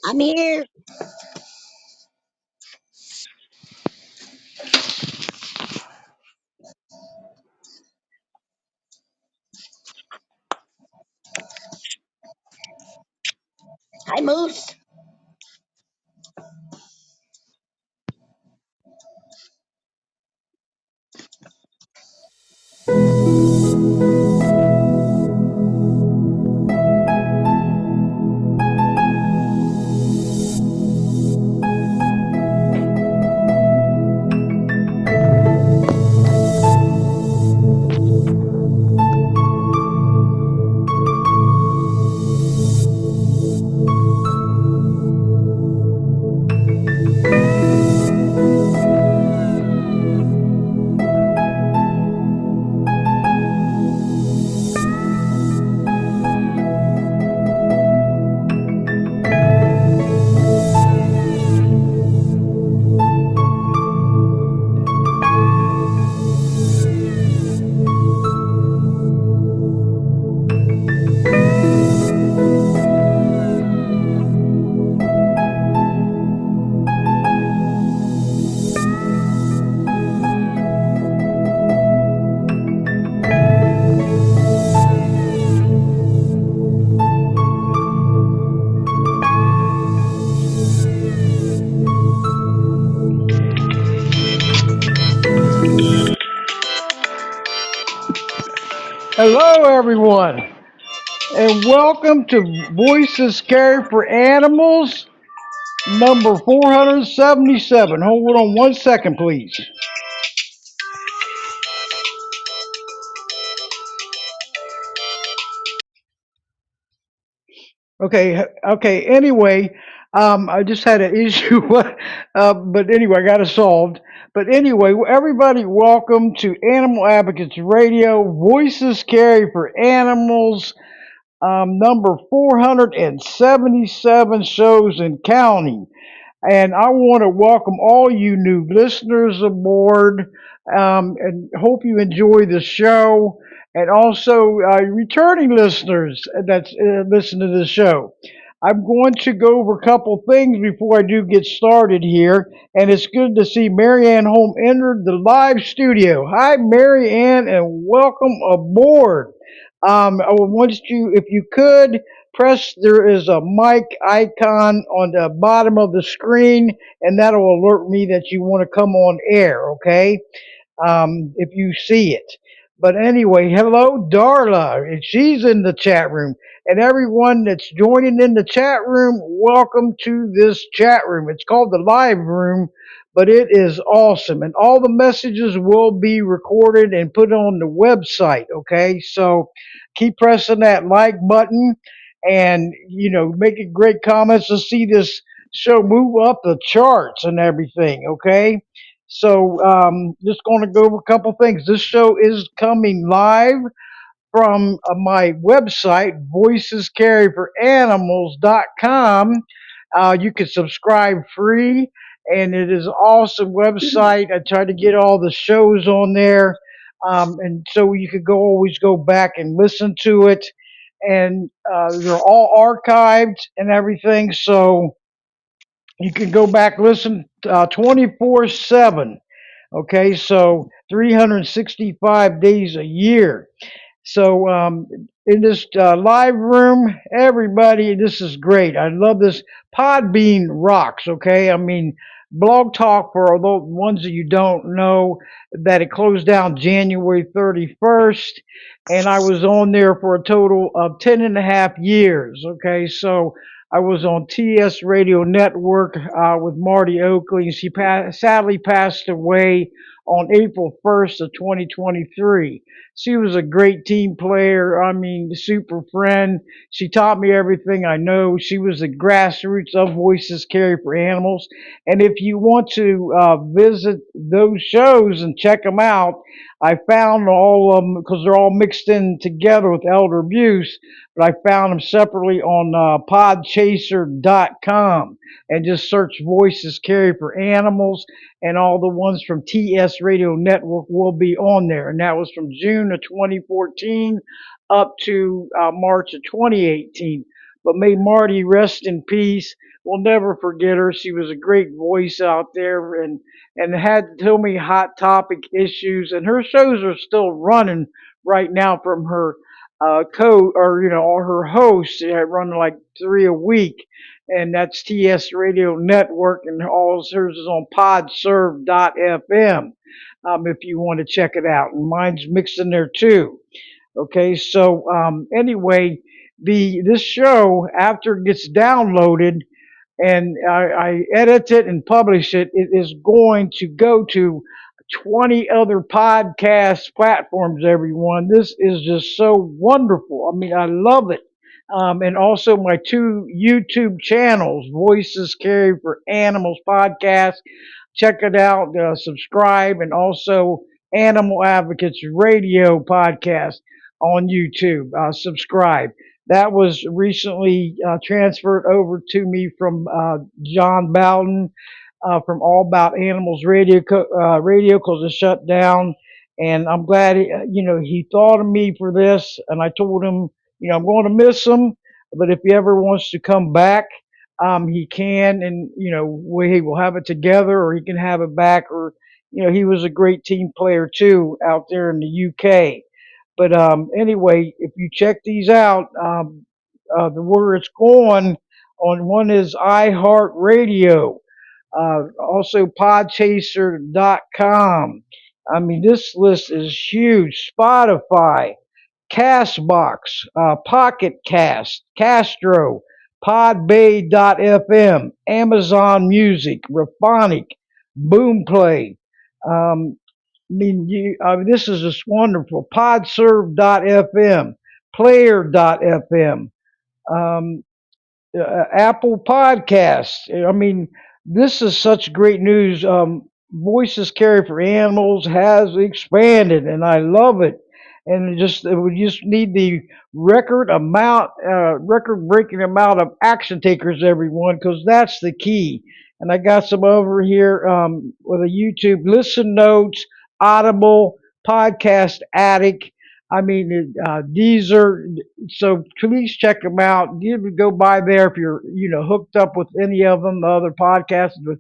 I'm here. Hi, Moose. Hello, everyone, and welcome to Voices Care for Animals, number 477. Hold on 1 second, please. Okay. Anyway, I just had an issue, but anyway, I got it solved. But anyway, everybody, welcome to Animal Advocates Radio, Voices Care for Animals, number 477 shows and counting. And I want to welcome all you new listeners aboard, and hope you enjoy the show. And also, returning listeners that listen to the show. I'm going to go over a couple things before I do get started here. And it's good to see Marianne Holm entered the live studio. Hi, Marianne, and welcome aboard. I want you, if you could, there is a mic icon on the bottom of the screen, and that'll alert me that you want to come on air, okay? If you see it. But anyway, hello, Darla. And she's in the chat room. And everyone that's joining in the chat room, welcome to this chat room. It's called the live room, but it is awesome. And all the messages will be recorded and put on the website, okay? So keep pressing that like button and, making great comments to see this show move up the charts and everything, okay? So, just going to go over a couple things. This show is coming live from my website, voicescaringforanimals.com. You can subscribe free, and it is an awesome website. I try to get all the shows on there, and so you could always go back and listen to it. And they're all archived and everything, so you can go back listen 24/7. Okay, so 365 days a year. So, in this live room, everybody, this is great. I love this. Podbean rocks, okay? I mean, Blog Talk, for the ones that you don't know, that it closed down January 31st, and I was on there for a total of 10 and a half years, okay? So, I was on TS Radio Network with Marty Oakley. She sadly passed away on April 1st of 2023. She was a great team player. I mean, super friend. She taught me everything I know. She was the grassroots of Voices Carry for Animals. And if you want to visit those shows and check them out, I found all of them because they're all mixed in together with elder abuse. But I found them separately on podchaser.com and just search Voices Carry for Animals, and all the ones from TS Radio Network will be on there. And that was from June of 2014 up to March of 2018. But may Marty rest in peace. we'll never forget her. She was a great voice out there, and had so many hot topic issues. And her shows are still running right now from her or her hosts. They run like three a week, and that's TS Radio Network, and all hers is on podserve.fm. If you want to check it out, and mine's mixed in there too. Okay, so anyway, the this show after it gets downloaded and I edit it and publish it, it is going to go to 20 other podcast platforms. Everyone, this is just so wonderful. I mean, I love it. And also my two YouTube channels, Voices Carry for Animals podcast. Check it out, subscribe, and also Animal Advocates Radio podcast on YouTube. Subscribe. That was recently transferred over to me from John Bowden from All About Animals Radio because it shut down. And I'm glad he thought of me for this. And I told him, I'm going to miss him, but if he ever wants to come back, he can, and we will have it together, or he can have it back, or he was a great team player too out there in the UK. But anyway, if you check these out, where it's going on one is iHeartRadio, also podchaser.com. I mean, this list is huge. Spotify, Castbox, Pocket Cast, Castro, Podbay.fm, Amazon Music, Raphonic, Boomplay. This is just wonderful. Podserve.fm, Player.fm, um, Apple Podcasts. I mean, this is such great news. Voices Carry for Animals has expanded, and I love it. And we just need the record-breaking amount of action takers, everyone, because that's the key. And I got some over here with a YouTube listen notes, Audible, Podcast Addict. I mean, these are so. Please check them out. You go by there if you're hooked up with any of them, the other podcasts. But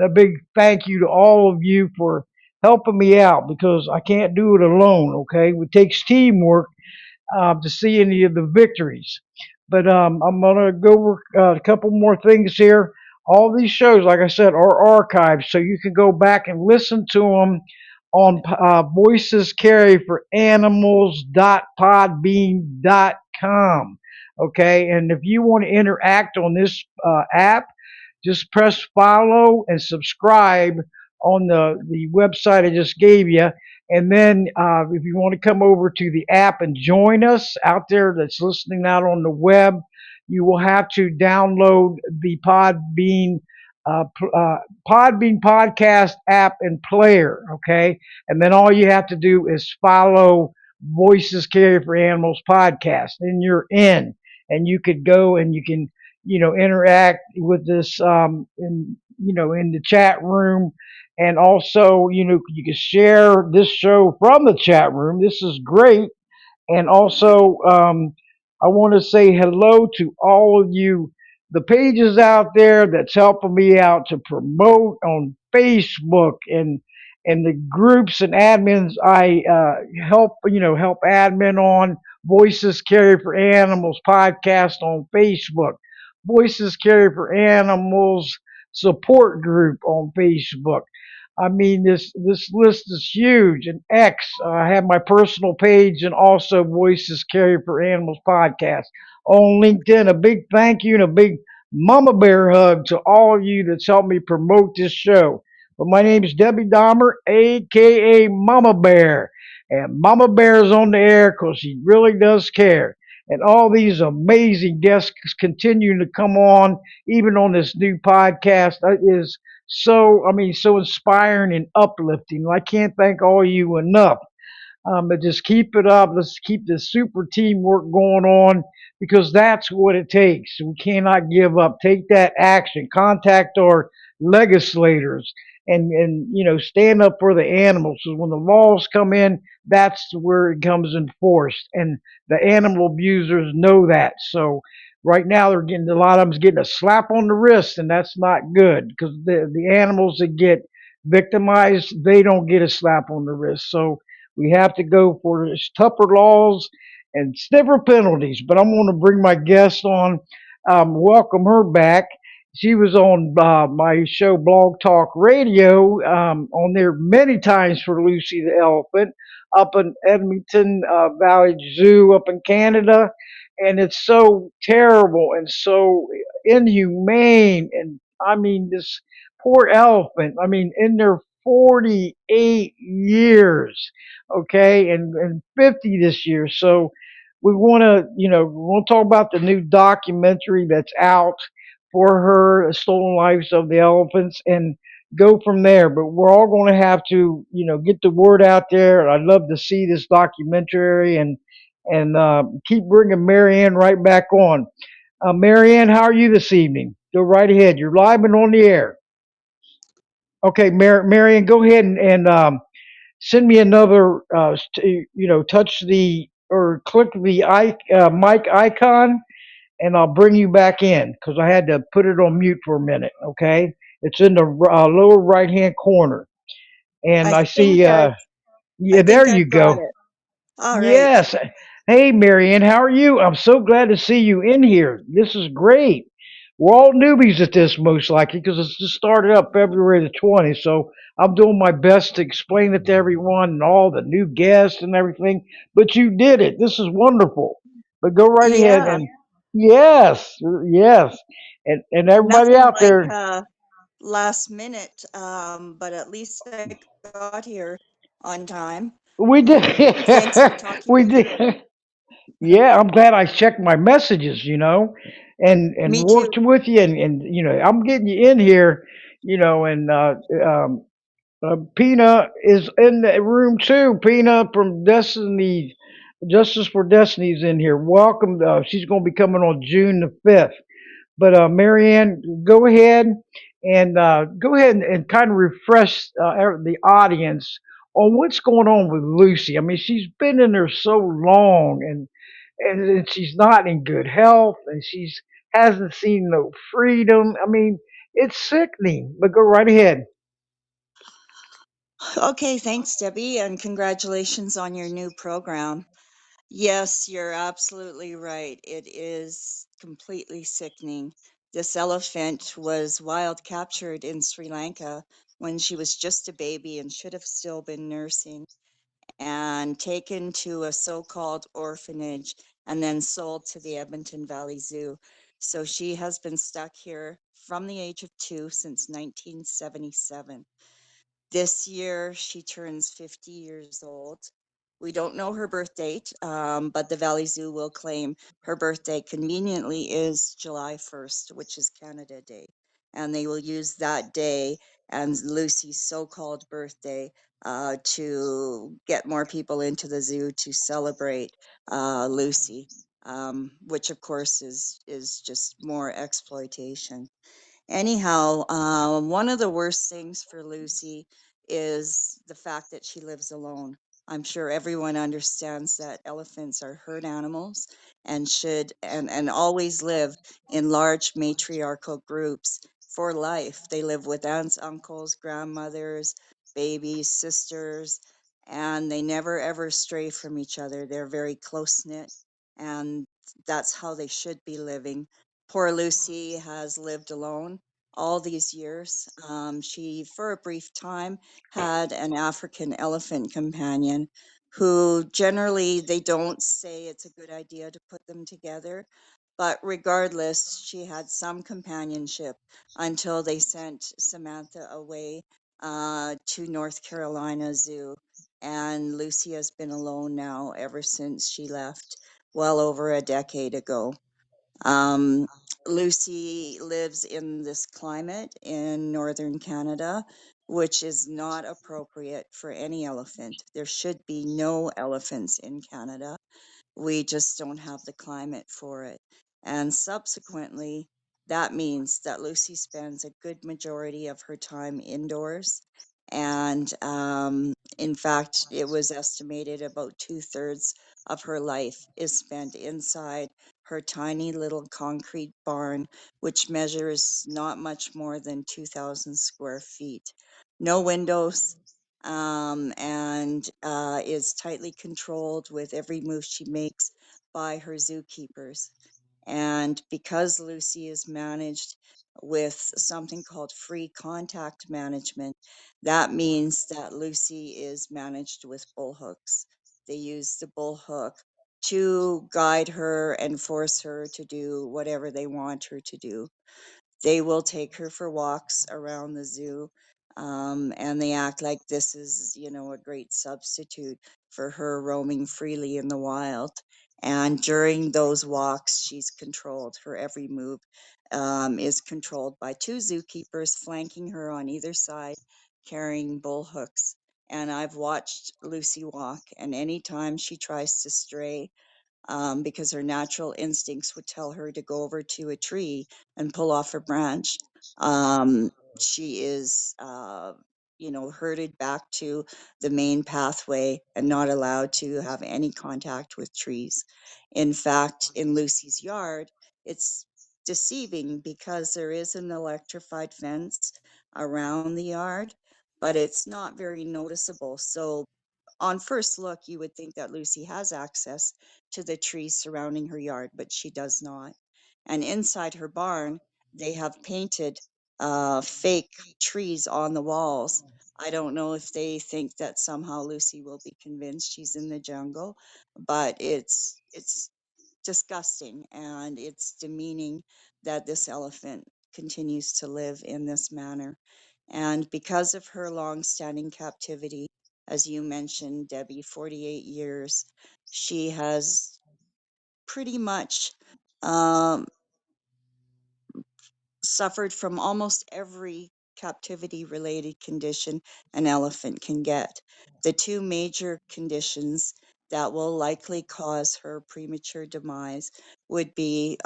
a big thank you to all of you for helping me out because I can't do it alone. Okay, it takes teamwork to see any of the victories. But I'm gonna go over a couple more things here. All these shows, like I said, are archived, so you can go back and listen to them on Voices Carry for Animals.podbean.com. Okay, and if you want to interact on this app, just press follow and subscribe on the website I just gave you. And then if you want to come over to the app and join us out there that's listening out on the web, you will have to download the uh, Podbean podcast app and player. Okay, and then all you have to do is follow Voices Carry for Animals podcast, and you're in. And you could go and you can interact with this in the chat room, and also you can share this show from the chat room. This is great. And also, I want to say hello to all of you, the pages out there that's helping me out to promote on Facebook, and the groups and admins I help admin on Voices Carry for Animals podcast on Facebook, Voices Carry for Animals support group on Facebook. I mean, this list is huge. And X, I have my personal page and also Voices Carry for Animals podcast on LinkedIn. A big thank you and a big mama bear hug to all of you that's helped me promote this show. But my name is Debbie Dahmer, aka Mama Bear, and Mama Bear is on the air because she really does care. And all these amazing guests continue to come on, even on this new podcast. That is so inspiring and uplifting. I can't thank all of you enough. But just keep it up. Let's keep this super teamwork going on because that's what it takes. We cannot give up. Take that action. Contact our legislators and stand up for the animals. So when the laws come in, that's where it comes enforced, and the animal abusers know that. So Right now, they're getting a lot of them's getting a slap on the wrist, and that's not good because the animals that get victimized, they don't get a slap on the wrist. So we have to go for tougher laws and stiffer penalties. But I'm going to bring my guest on, welcome her back. She was on my show, Blog Talk Radio, on there many times for Lucy the elephant up in Edmonton Valley Zoo up in Canada, and it's so terrible and so inhumane. And I mean, this poor elephant. I mean, in their 48 years, okay, and 50 this year. So we want to, we want to talk about the new documentary that's out for her, Stolen Lives of the Elephants, and go from there. But we're all going to have to, get the word out there. And I'd love to see this documentary and keep bringing Marianne right back on. Marianne, how are you this evening? Go right ahead. You're live and on the air. Okay, Marianne, go ahead and send me another. Touch the or click the mic icon, and I'll bring you back in because I had to put it on mute for a minute. Okay, it's in the lower right hand corner, and I I think see. I've I Yeah, there think you I've got go. it. All right. Yes. Hey, Marianne, how are you? I'm so glad to see you in here. This is great. We're all newbies at this, most likely, because it's just started up February the 20th. So I'm doing my best to explain it to everyone and all the new guests and everything. But you did it. This is wonderful. But go right ahead Yeah, and yes, yes, and everybody nothing out like there. last minute, but at least I got here on time. We did. Thanks for talking We with me. did. Yeah, I'm glad I checked my messages, and Me too. worked with you, and I'm getting you in here, and Pina is in the room too. Pina from Destiny, Justice for Destiny's in here. Welcome. She's going to be coming on June the 5th. But Marianne, go ahead and kind of refresh the audience on what's going on with Lucy. I mean, she's been in there so long, and she's not in good health, and she's hasn't seen no freedom. I mean, it's sickening. But go right ahead. Okay, thanks, Debbie, and congratulations on your new program. Yes, you're absolutely right. It is completely sickening. This elephant was wild captured in Sri Lanka when she was just a baby and should have still been nursing, and taken to a so-called orphanage and then sold to the Edmonton Valley Zoo. So she has been stuck here from the age of 2 since 1977. This year, she turns 50 years old. We don't know her birth date, but the Valley Zoo will claim her birthday conveniently is July 1st, which is Canada Day. And they will use that day and Lucy's so called birthday to get more people into the zoo to celebrate Lucy, which of course is just more exploitation. Anyhow, one of the worst things for Lucy is the fact that she lives alone. I'm sure everyone understands that elephants are herd animals and should and always live in large matriarchal groups for life. They live with aunts, uncles, grandmothers, babies, sisters, and they never ever stray from each other. They're very close knit, and that's how they should be living. Poor Lucy has lived alone all these years. She, for a brief time, had an African elephant companion who generally they don't say it's a good idea to put them together. But regardless, she had some companionship until they sent Samantha away to North Carolina Zoo. And Lucy has been alone now ever since she left, well over a decade ago. Um, Lucy lives in this climate in northern Canada, which is not appropriate for any elephant. There should be no elephants in Canada. We just don't have the climate for it. And subsequently, that means that Lucy spends a good majority of her time indoors. And in fact, it was estimated about two-thirds of her life is spent inside her tiny little concrete barn, which measures not much more than 2,000 square feet. No windows, and is tightly controlled with every move she makes by her zookeepers. And because Lucy is managed with something called free contact management, that means that Lucy is managed with bull hooks. They use the bull hook to guide her and force her to do whatever they want her to do. They will take her for walks around the zoo, and they act like this is, a great substitute for her roaming freely in the wild. And during those walks, she's controlled. Her every move is controlled by two zookeepers flanking her on either side, carrying bull hooks. And I've watched Lucy walk, and anytime she tries to stray, because her natural instincts would tell her to go over to a tree and pull off a branch. Um, she is, herded back to the main pathway and not allowed to have any contact with trees. In fact, in Lucy's yard, it's deceiving because there is an electrified fence around the yard, but it's not very noticeable. So on first look, you would think that Lucy has access to the trees surrounding her yard, but she does not. And inside her barn, they have painted fake trees on the walls. I don't know if they think that somehow Lucy will be convinced she's in the jungle, but it's disgusting and it's demeaning that this elephant continues to live in this manner. And because of her long-standing captivity, as you mentioned, Debbie, 48 years, she has pretty much um, suffered from almost every captivity related condition an elephant can get. The two major conditions that will likely cause her premature demise would be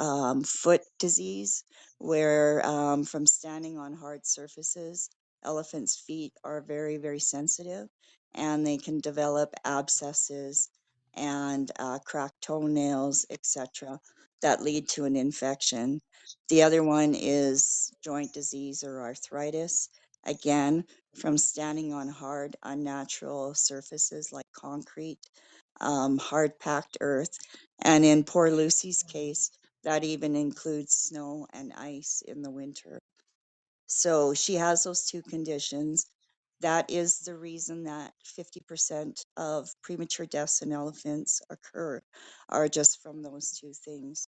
foot disease, where from standing on hard surfaces, elephants' feet are very, very sensitive and they can develop abscesses and cracked toenails, etc., that lead to an infection. The other one is joint disease or arthritis, again, from standing on hard, unnatural surfaces like concrete, hard packed earth. And in poor Lucy's case, that even includes snow and ice in the winter. So she has those two conditions. That is the reason that 50% of premature deaths in elephants occur, are just from those two things.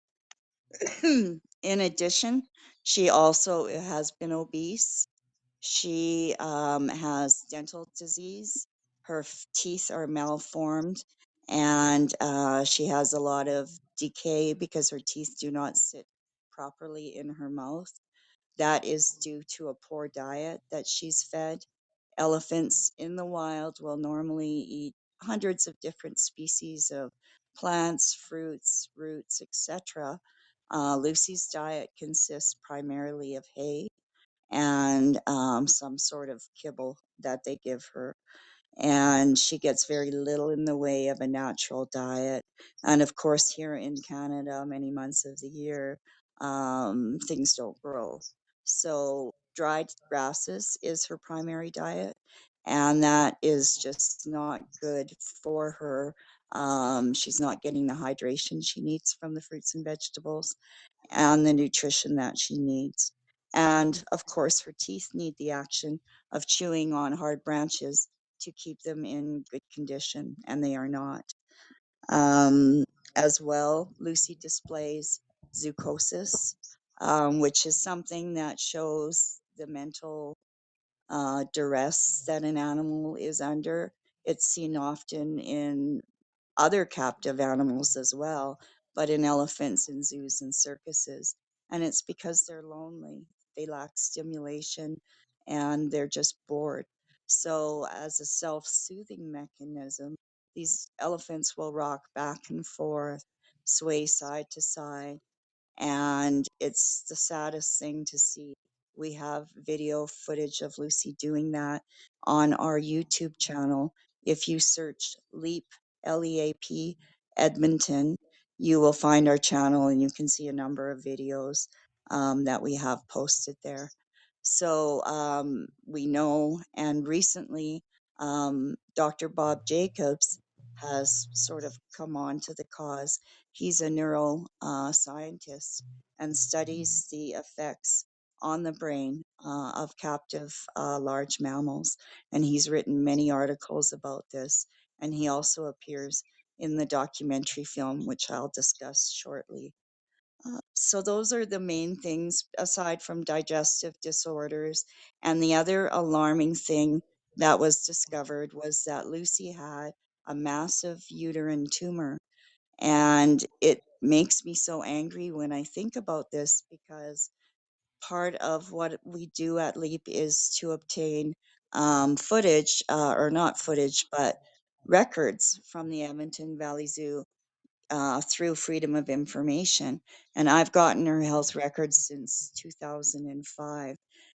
In addition, she also has been obese. She has dental disease. Her teeth are malformed, and she has a lot of decay because her teeth do not sit properly in her mouth. That is due to a poor diet that she's fed. Elephants in the wild will normally eat hundreds of different species of plants, fruits, roots, etc. Lucy's diet consists primarily of hay and some sort of kibble that they give her, and she gets very little in the way of a natural diet. And of course, here in Canada, many months of the year, things don't grow. So, dried grasses is her primary diet, and that is just not good for her. She's not getting the hydration she needs from the fruits and vegetables and the nutrition that she needs. And of course, her teeth need the action of chewing on hard branches to keep them in good condition, and they are not. Um, as well, Lucy displays zoochosis, which is something that shows the mental duress that an animal is under. It's seen often in other captive animals as well, but in elephants in zoos and circuses. And it's because they're lonely, they lack stimulation, and they're just bored. So, as a self soothing mechanism, these elephants will rock back and forth, sway side to side, and it's the saddest thing to see. We have video footage of Lucy doing that on our YouTube channel. If you search LEAP, Edmonton, you will find our channel and you can see a number of videos that we have posted there. So we know, and recently Dr. Bob Jacobs has sort of come on to the cause. He's a neuro scientist and studies the effects on the brain of captive large mammals. And he's written many articles about this. And he also appears in the documentary film, which I'll discuss shortly. So those are the main things aside from digestive disorders. And the other alarming thing that was discovered was that Lucy had a massive uterine tumor. And it makes me so angry when I think about this because part of what we do at LEAP is to obtain footage, or not footage, but records from the Edmonton Valley Zoo through Freedom of Information. And I've gotten her health records since 2005.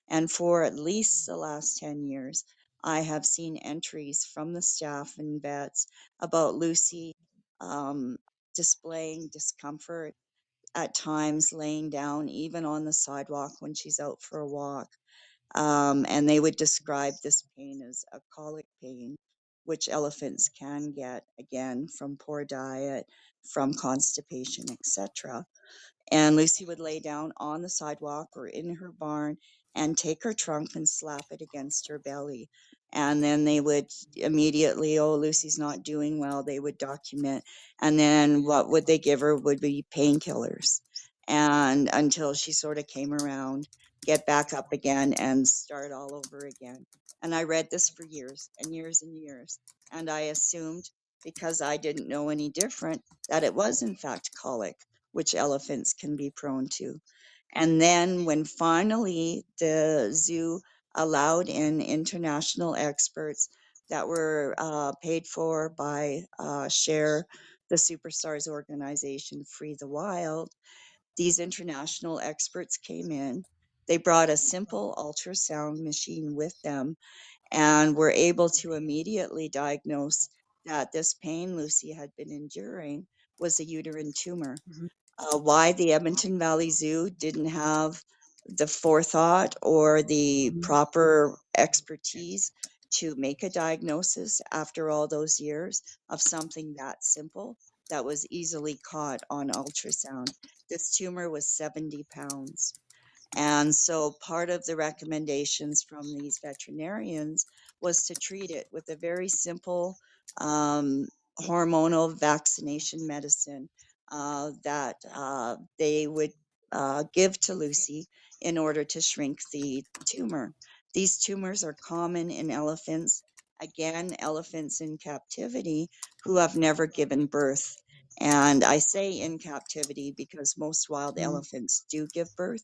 And for at least the last 10 years, I have seen entries from the staff and vets about Lucy um, displaying discomfort at times, laying down, even on the sidewalk when she's out for a walk. And they would describe this pain as a colic pain, which elephants can get again from poor diet, from constipation, etc. And Lucy would lay down on the sidewalk or in her barn and take her trunk and slap it against her belly. And then they would immediately, oh, Lucy's not doing well. They would document. And then what would they give her would be painkillers. And until she sort of came around, get back up again and start all over again. And I read this for years and years and years. And I assumed, because I didn't know any different, that it was in fact colic, which elephants can be prone to. And then when finally the zoo allowed in international experts that were paid for by Share, the Superstars organization, Free the Wild, these international experts came in. They brought a simple ultrasound machine with them and were able to immediately diagnose that this pain Lucy had been enduring was a uterine tumor. Why the Edmonton Valley Zoo didn't have the forethought or the proper expertise to make a diagnosis after all those years of something that simple that was easily caught on ultrasound. This tumor was 70 pounds. And so part of the recommendations from these veterinarians was to treat it with a very simple hormonal vaccination medicine that they would give to Lucy in order to shrink the tumor. These tumors are common in elephants, again, elephants in captivity who have never given birth. And I say in captivity because most wild elephants do give birth,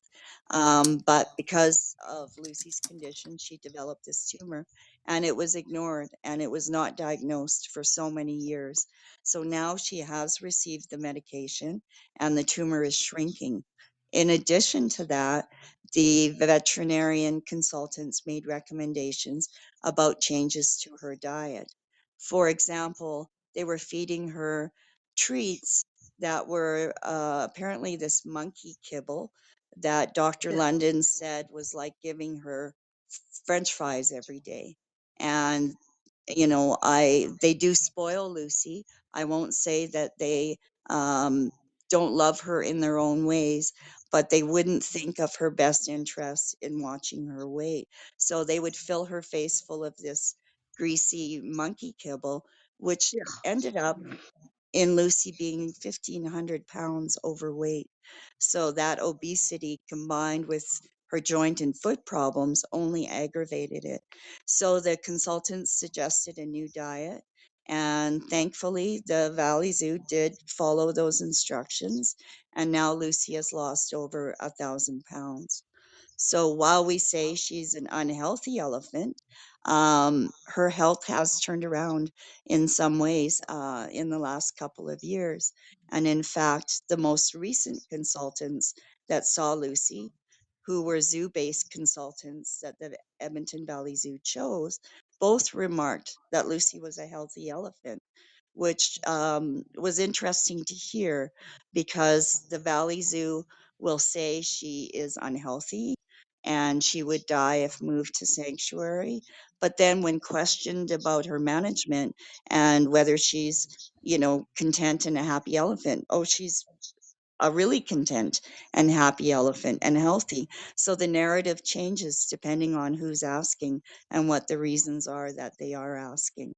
but because of Lucy's condition, she developed this tumor and it was ignored and it was not diagnosed for so many years. So now she has received the medication and the tumor is shrinking. In addition to that, the veterinarian consultants made recommendations about changes to her diet. For example, they were feeding her treats that were apparently this monkey kibble that Dr. London said was like giving her French fries every day. And they do spoil Lucy. I won't say that they um, don't love her in their own ways, but they wouldn't think of her best interests in watching her weight. So they would fill her face full of this greasy monkey kibble, which ended up in Lucy being 1,500 pounds overweight. So that obesity combined with her joint and foot problems only aggravated it. So the consultants suggested a new diet. And thankfully, the Valley Zoo did follow those instructions. And now Lucy has lost over 1,000 pounds. So while we say she's an unhealthy elephant, her health has turned around in some ways in the last couple of years. And in fact, the most recent consultants that saw Lucy, who were zoo based consultants that the Edmonton Valley Zoo chose, both remarked that Lucy was a healthy elephant, which was interesting to hear because the Valley Zoo will say she is unhealthy and she would die if moved to sanctuary. But then, when questioned about her management and whether she's, content and a happy elephant, oh, she's a really content and happy elephant and healthy. So the narrative changes depending on who's asking and what the reasons are that they are asking.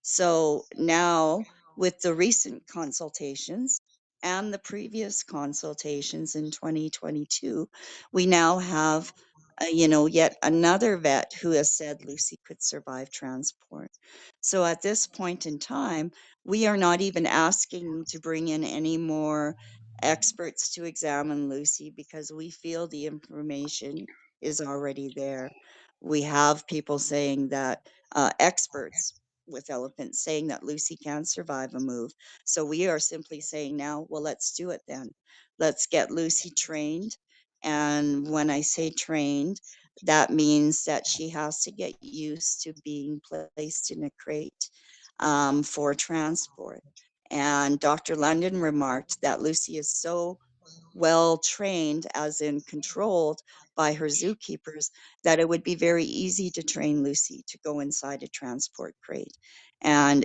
So now, with the recent consultations and the previous consultations in 2022, we now have, yet another vet who has said Lucy could survive transport. So at this point in time, we are not even asking to bring in any more experts to examine Lucy because we feel the information is already there. We have people saying that experts with elephants saying that Lucy can survive a move. So we are simply saying now, well, let's do it then. Let's get Lucy trained. And when I say trained, that means that she has to get used to being placed in a crate for transport. And Dr. London remarked that Lucy is so well trained, as in controlled by her zookeepers, that it would be very easy to train Lucy to go inside a transport crate. And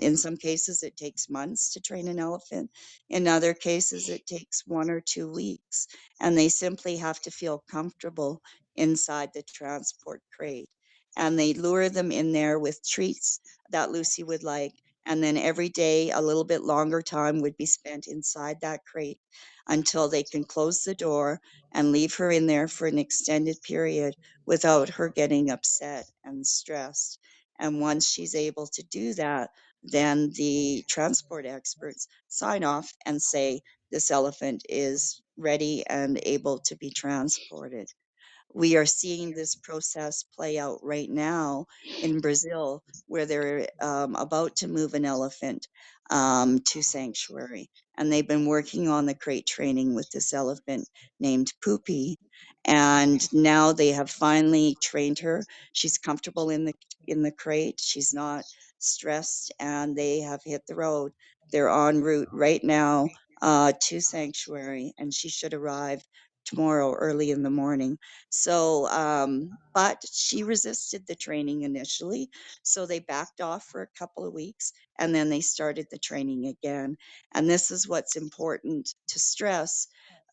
in some cases, it takes months to train an elephant. In other cases, it takes 1 or 2 weeks. And they simply have to feel comfortable inside the transport crate. And they lure them in there with treats that Lucy would like. And then every day, a little bit longer time would be spent inside that crate until they can close the door and leave her in there for an extended period without her getting upset and stressed. And once she's able to do that, then the transport experts sign off and say this elephant is ready and able to be transported. We are seeing this process play out right now in Brazil, where they're about to move an elephant to sanctuary. And they've been working on the crate training with this elephant named Poopy. And now they have finally trained her. She's comfortable in the crate. She's not stressed, and they have hit the road. They're en route right now to sanctuary, and she should arrive tomorrow early in the morning. So, but she resisted the training initially. So they backed off for a couple of weeks and then they started the training again. And this is what's important to stress.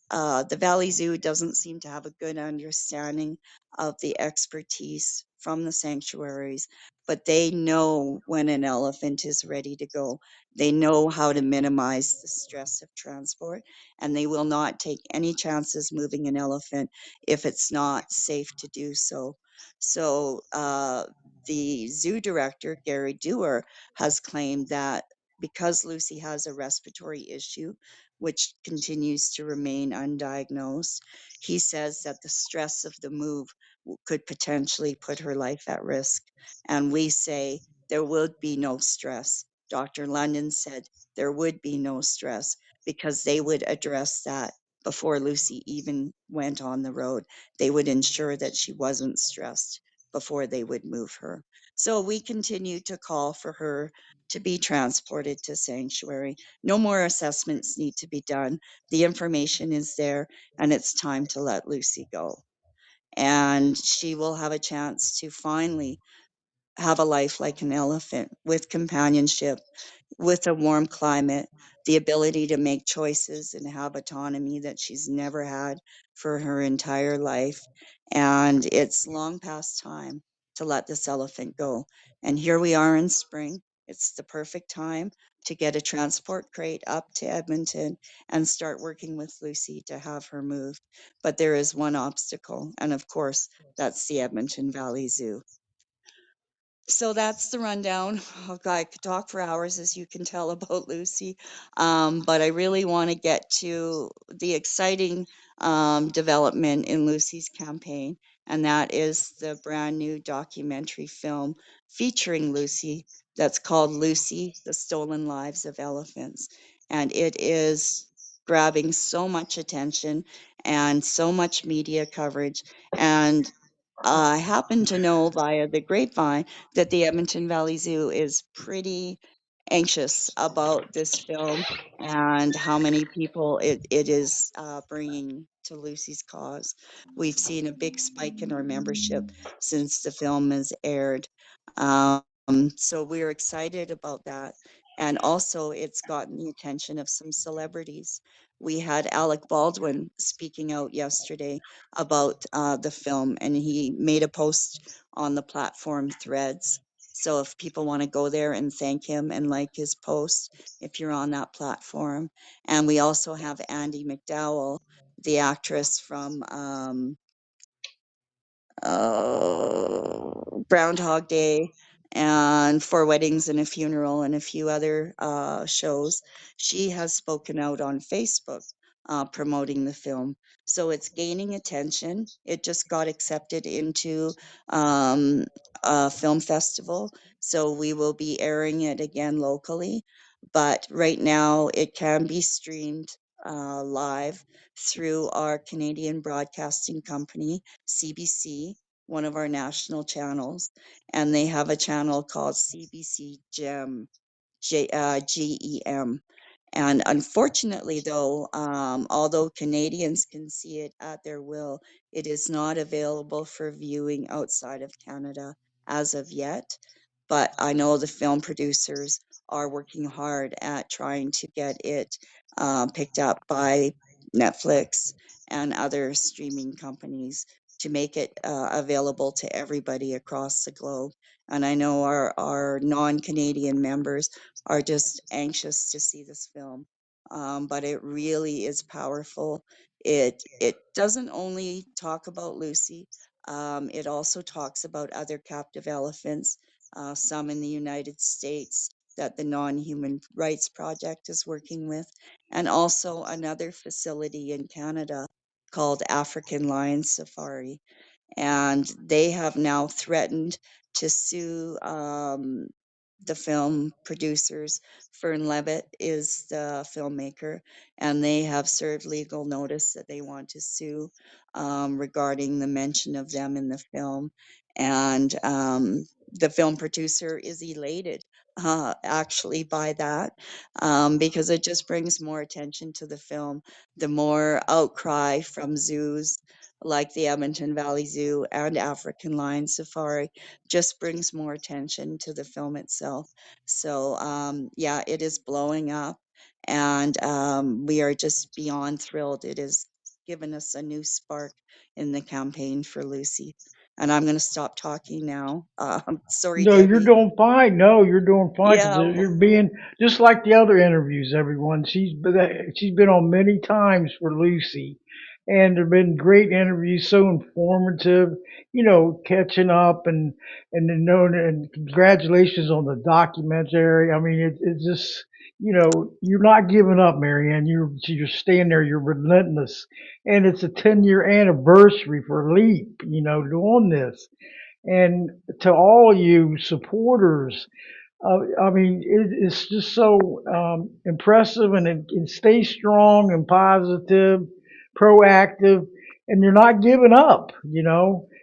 The Valley Zoo doesn't seem to have a good understanding of the expertise from the sanctuaries, but they know when an elephant is ready to go. They know how to minimize the stress of transport, and they will not take any chances moving an elephant if it's not safe to do so. So, the zoo director, Gary Dewar, has claimed that because Lucy has a respiratory issue, which continues to remain undiagnosed. He says that the stress of the move could potentially put her life at risk. And we say there would be no stress. Dr. London said there would be no stress because they would address that before Lucy even went on the road. They would ensure that she wasn't stressed before they would move her. So we continue to call for her to be transported to sanctuary. No more assessments need to be done. The information is there, and it's time to let Lucy go. And she will have a chance to finally have a life like an elephant with companionship, with a warm climate, the ability to make choices and have autonomy that she's never had for her entire life. And it's long past time to let this elephant go. And here we are in spring. It's the perfect time to get a transport crate up to Edmonton and start working with Lucy to have her moved. But there is one obstacle, and of course, that's the Edmonton Valley Zoo. So that's the rundown. Oh God, I could talk for hours, as you can tell, about Lucy. But I really want to get to the exciting development in Lucy's campaign, and that is the brand new documentary film featuring Lucy that's called Lucy, The Stolen Lives of Elephants. And it is grabbing so much attention and so much media coverage. And I happen to know via the grapevine that the Edmonton Valley Zoo is pretty anxious about this film and how many people it is bringing to Lucy's cause. We've seen a big spike in our membership since the film has aired. So we're excited about that. And also, it's gotten the attention of some celebrities. We had Alec Baldwin speaking out yesterday about the film, and he made a post on the platform Threads. So if people want to go there and thank him and like his post, if you're on that platform. And we also have Andy McDowell, the actress from Groundhog Day and Four Weddings and a Funeral and a few other shows. She has spoken out on Facebook promoting the film. So it's gaining attention. It just got accepted into um, a film festival. So we will be airing it again locally. But right now, it can be streamed live through our Canadian Broadcasting Company, CBC, one of our national channels, and they have a channel called CBC GEM, GEM. And unfortunately, though, although Canadians can see it at their will, it is not available for viewing outside of Canada as of yet. But I know the film producers are working hard at trying to get it picked up by Netflix and other streaming companies to make it available to everybody across the globe. And I know our non Canadian members are just anxious to see this film. But it really is powerful. It doesn't only talk about Lucy. It also talks about other captive elephants, some in the United States that the Non-Human Rights Project is working with, and also another facility in Canada called African Lion Safari, and they have now threatened to sue the film producers. Fern Levitt is the filmmaker, and they have served legal notice that they want to sue regarding the mention of them in the film. And the film producer is elated actually by that because it just brings more attention to the film. The more outcry from zoos like the Edmonton Valley Zoo and African Lion Safari just brings more attention to the film itself. So, yeah, it is blowing up, and we are just beyond thrilled. It has given us a new spark in the campaign for Lucy. And I'm going to stop talking now. Sorry, No, you're Debbie. doing fine. No, you're doing fine because Yeah, you're being just like the other interviews. Everyone, she's been on many times for Lucy, and there've been great interviews, so informative. Catching up and then knowing and congratulations on the documentary. I mean, it's just you're not giving up, Marianne. You're staying there. You're relentless, and it's a 10-year anniversary for Leap. Doing this. And to all you supporters, I mean, it's just so impressive, and stay strong and positive, proactive, and you're not giving up.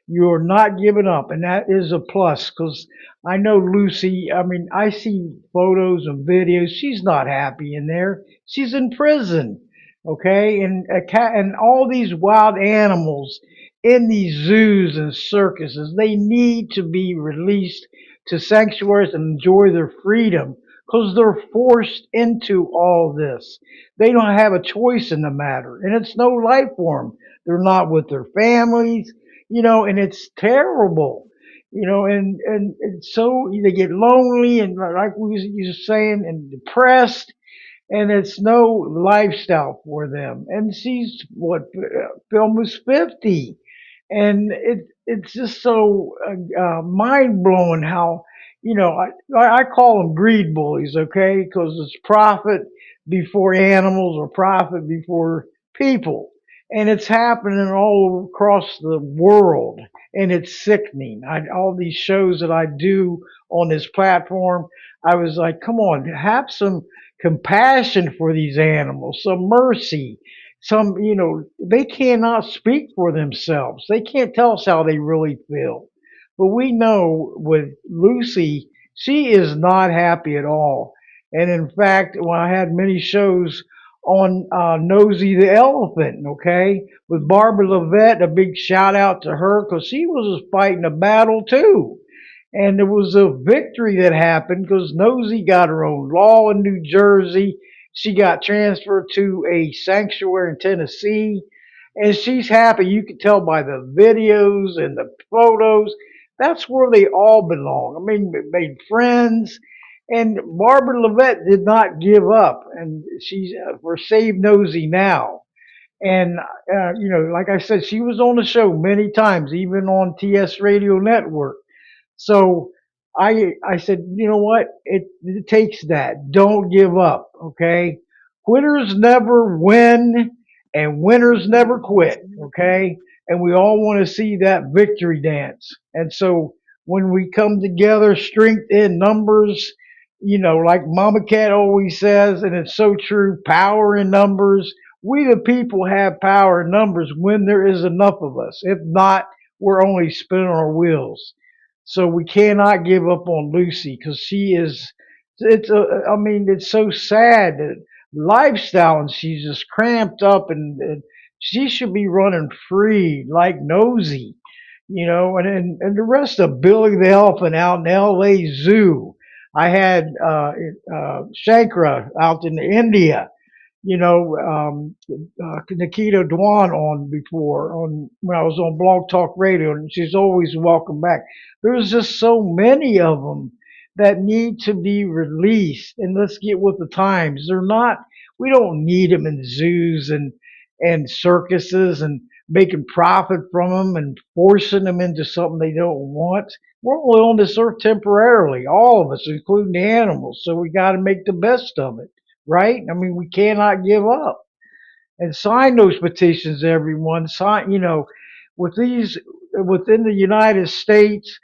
You're not giving up, and that is a plus because I know Lucy. I mean, I see photos and videos. She's not happy in there. She's in prison, okay, and a cat and all these wild animals in these zoos and circuses. They need to be released to sanctuaries and enjoy their freedom because they're forced into all this. They don't have a choice in the matter, and it's no life for them. They're not with their families, and it's terrible. And so they get lonely and like you were saying, and depressed, and it's no lifestyle for them. And she's what, almost 50, and it's just so mind blowing how I call them greed bullies, okay? Because it's profit before animals or profit before people, and it's happening all across the world, and it's sickening. All these shows that I do on this platform, I was like, come on, have some compassion for these animals, some mercy, they cannot speak for themselves. They can't tell us how they really feel. But we know with Lucy, she is not happy at all. And in fact, when I had many shows on Nosy the Elephant, okay, with Barbara Levette, a big shout out to her because she was fighting a battle too. And there was a victory that happened because Nosy got her own law in New Jersey. She got transferred to a sanctuary in Tennessee. And she's happy. You can tell by the videos and the photos. That's where they all belong. I mean, they made friends. And Barbara Levette did not give up. And she's for Save Nosy now. And, like I said, she was on the show many times, even on TS Radio Network. So I said, you know what? It takes that. Don't give up. Okay. Quitters never win and winners never quit. Okay. And we all want to see that victory dance. And so when we come together, strength in numbers, like Mama Cat always says, and it's so true, power in numbers. We the people have power in numbers when there is enough of us. If not, we're only spinning our wheels. So we cannot give up on Lucy because she is. I mean, it's so sad that lifestyle and she's just cramped up and she should be running free like Nosy, and the rest of Billy the Elephant out in L.A. Zoo. I had Shankra out in India, Nikita Dwan on before on when I was on Blog Talk Radio, and she's always welcome back. There's just so many of them that need to be released, and let's get with the times. They're not. We don't need them in zoos and circuses and making profit from them and forcing them into something they don't want. We're only on this earth temporarily, all of us, including the animals. So we got to make the best of it, right? I mean, we cannot give up and sign those petitions. Everyone sign, with these within the United States.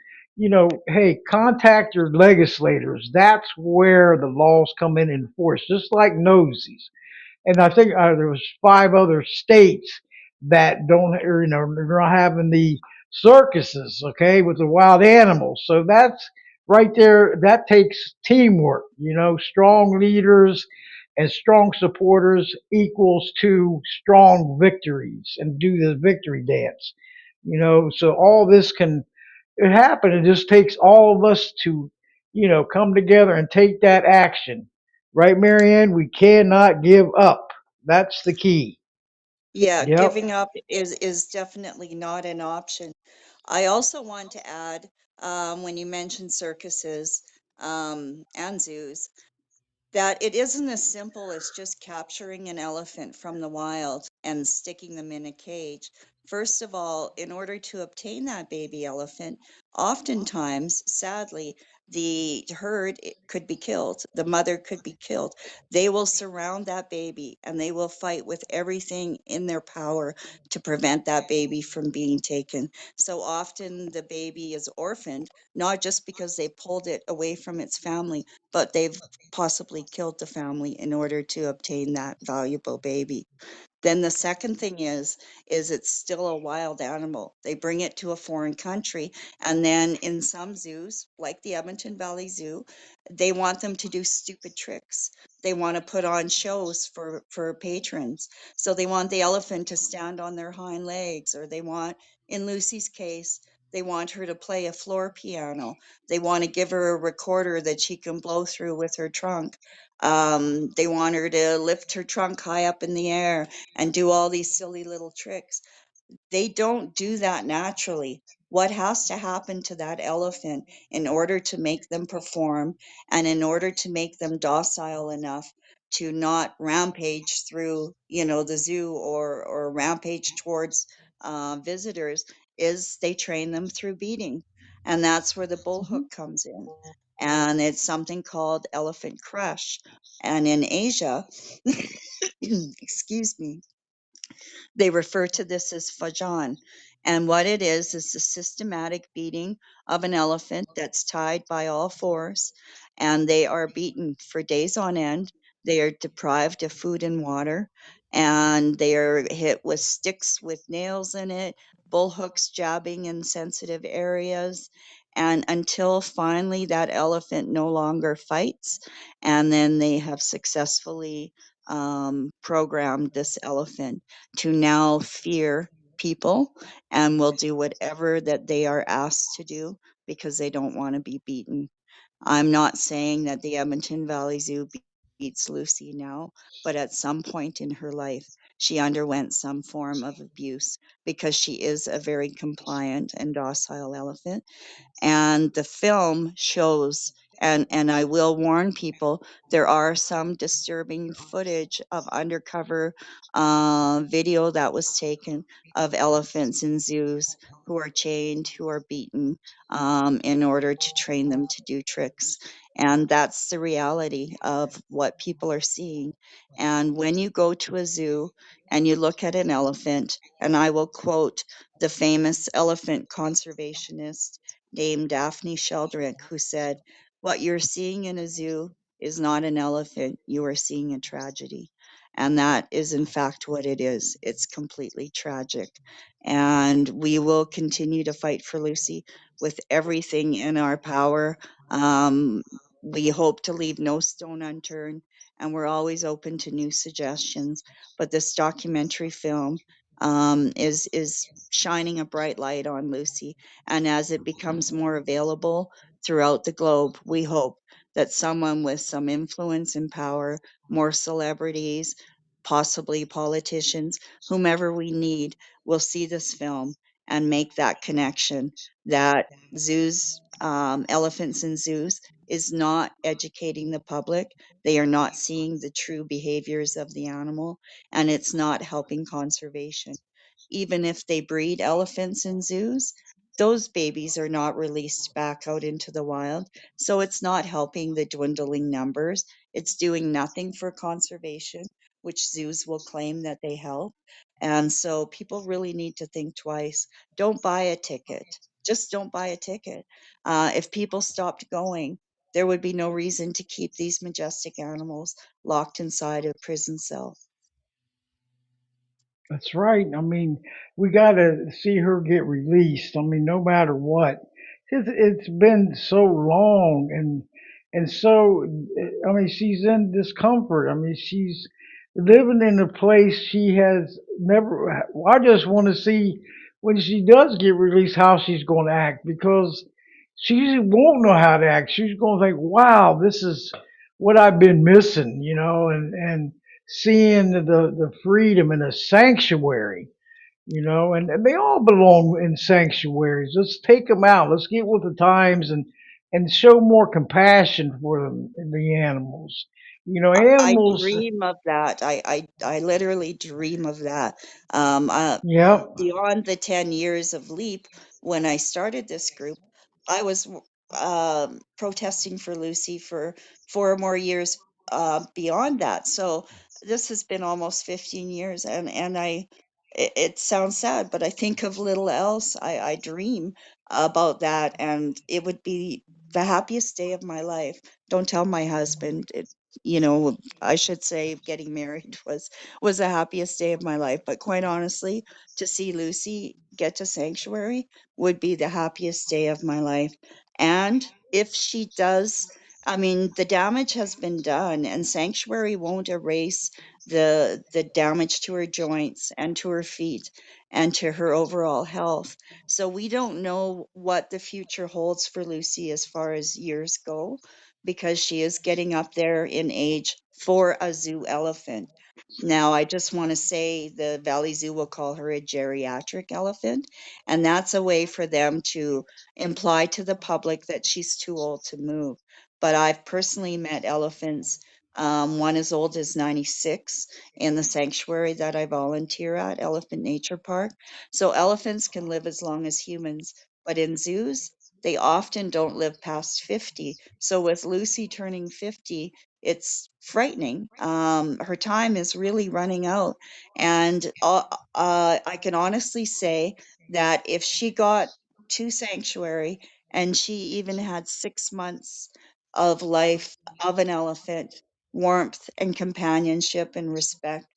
Hey, contact your legislators. That's where the laws come in force, just like nosies. And I think there was 5 other states that don't, or, they're not having the circuses, okay, with the wild animals. So that's right there. That takes teamwork, strong leaders and strong supporters equals to strong victories and do the victory dance, so all this can it happen. It just takes all of us to, come together and take that action. Right, Marianne? We cannot give up. That's the key. Yeah, Yep. giving up is definitely not an option. I also want to add, when you mentioned circuses and zoos, that it isn't as simple as just capturing an elephant from the wild and sticking them in a cage. First of all, in order to obtain that baby elephant, oftentimes, sadly, the herd could be killed. The mother could be killed. They will surround that baby and they will fight with everything in their power to prevent that baby from being taken. So often the baby is orphaned, not just because they pulled it away from its family, but they've possibly killed the family in order to obtain that valuable baby. Then the second thing is it's still a wild animal. They bring it to a foreign country, and then in some zoos, like the Edmonton Valley Zoo, they want them to do stupid tricks. They want to put on shows for patrons. So they want the elephant to stand on their hind legs, or they want, in Lucy's case, they want her to play a floor piano. They want to give her a recorder that she can blow through with her trunk. They want her to lift her trunk high up in the air and do all these silly little tricks. They don't do that naturally. What has to happen to that elephant in order to make them perform and in order to make them docile enough to not rampage through, the zoo or rampage towards visitors is they train them through beating. And that's where the bullhook comes in. And it's something called elephant crush. And in Asia, excuse me, they refer to this as fajan. And what it is the systematic beating of an elephant that's tied by all fours, and they are beaten for days on end. They are deprived of food and water, and they are hit with sticks with nails in it, bull hooks jabbing in sensitive areas, And until finally that elephant no longer fights, and then they have successfully programmed this elephant to now fear people and will do whatever that they are asked to do because they don't want to be beaten. I'm not saying that the Edmonton Valley Zoo beats Lucy now, but at some point in her life, she underwent some form of abuse because she is a very compliant and docile elephant. And the film shows, and I will warn people, there are some disturbing footage of undercover video that was taken of elephants in zoos who are chained, who are beaten in order to train them to do tricks. And that's the reality of what people are seeing. And when you go to a zoo and you look at an elephant, and I will quote the famous elephant conservationist named Daphne Sheldrick, who said, "What you're seeing in a zoo is not an elephant, you are seeing a tragedy." And that is, in fact, what it is. It's completely tragic. And we will continue to fight for Lucy with everything in our power. Um, we hope to leave no stone unturned, and we're always open to new suggestions. But this documentary film is shining a bright light on Lucy, and as it becomes more available throughout the globe, we hope that someone with some influence and power, more celebrities, possibly politicians, whomever we need, will see this film and make that connection that zoos, elephants in zoos, is not educating the public. They are not seeing the true behaviors of the animal, and it's not helping conservation. Even if they breed elephants in zoos, those babies are not released back out into the wild. So it's not helping the dwindling numbers. It's doing nothing for conservation, which zoos will claim that they help. And so people really need to think twice. Don't buy a ticket. Just don't buy a ticket. If people stopped going, there would be no reason to keep these majestic animals locked inside a prison cell. That's right. I mean, we got to see her get released. I mean, no matter what, it's been so long, and so I mean, she's in discomfort. I mean, she's living in a place she has never. I just want to see when she does get released how she's going to act, because she won't know how to act. She's going to think, "Wow, this is what I've been missing," and seeing the freedom in a sanctuary, and they all belong in sanctuaries. Let's take them out. Let's get with the times and show more compassion for them, the animals. I Animals. dream of that. I literally dream of that. Yep. Beyond the 10 years of LEAP, when I started this group, I was protesting for Lucy for 4 more years beyond that. So this has been almost 15 years, and it sounds sad, but I think of little else. I dream about that, and it would be the happiest day of my life. Don't tell my husband. I should say getting married was the happiest day of my life. But quite honestly, to see Lucy get to sanctuary would be the happiest day of my life. And if she does, I mean, the damage has been done, and sanctuary won't erase the damage to her joints and to her feet and to her overall health. So we don't know what the future holds for Lucy as far as years go, because she is getting up there in age for a zoo elephant. Now, I just want to say the Valley Zoo will call her a geriatric elephant, and that's a way for them to imply to the public that she's too old to move. But I've personally met elephants, one as old as 96, in the sanctuary that I volunteer at, Elephant Nature Park. So elephants can live as long as humans, but in zoos, they often don't live past 50. So with Lucy turning 50, it's frightening. Her time is really running out. And I can honestly say that if she got to sanctuary and she even had 6 months of life of an elephant, warmth and companionship and respect,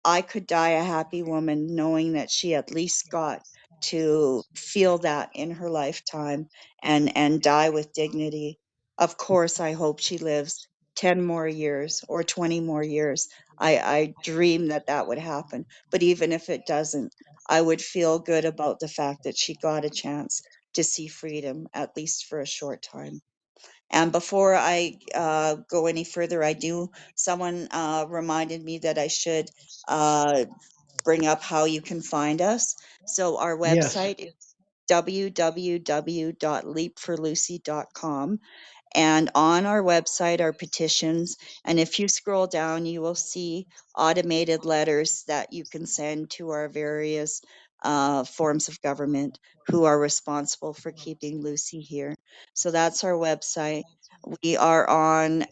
I could die a happy woman knowing that she at least got to feel that in her lifetime and die with dignity. Of course, I hope she lives 10 more years or 20 more years. I dream that that would happen. But even if it doesn't, I would feel good about the fact that she got a chance to see freedom, at least for a short time. And before I go any further, someone reminded me that I should uh, bring up how you can find us. So our Yes. website is www.leapforlucy.com, and on our website are petitions. And if you scroll down, you will see automated letters that you can send to our various forms of government who are responsible for keeping Lucy here. So that's our website. We are on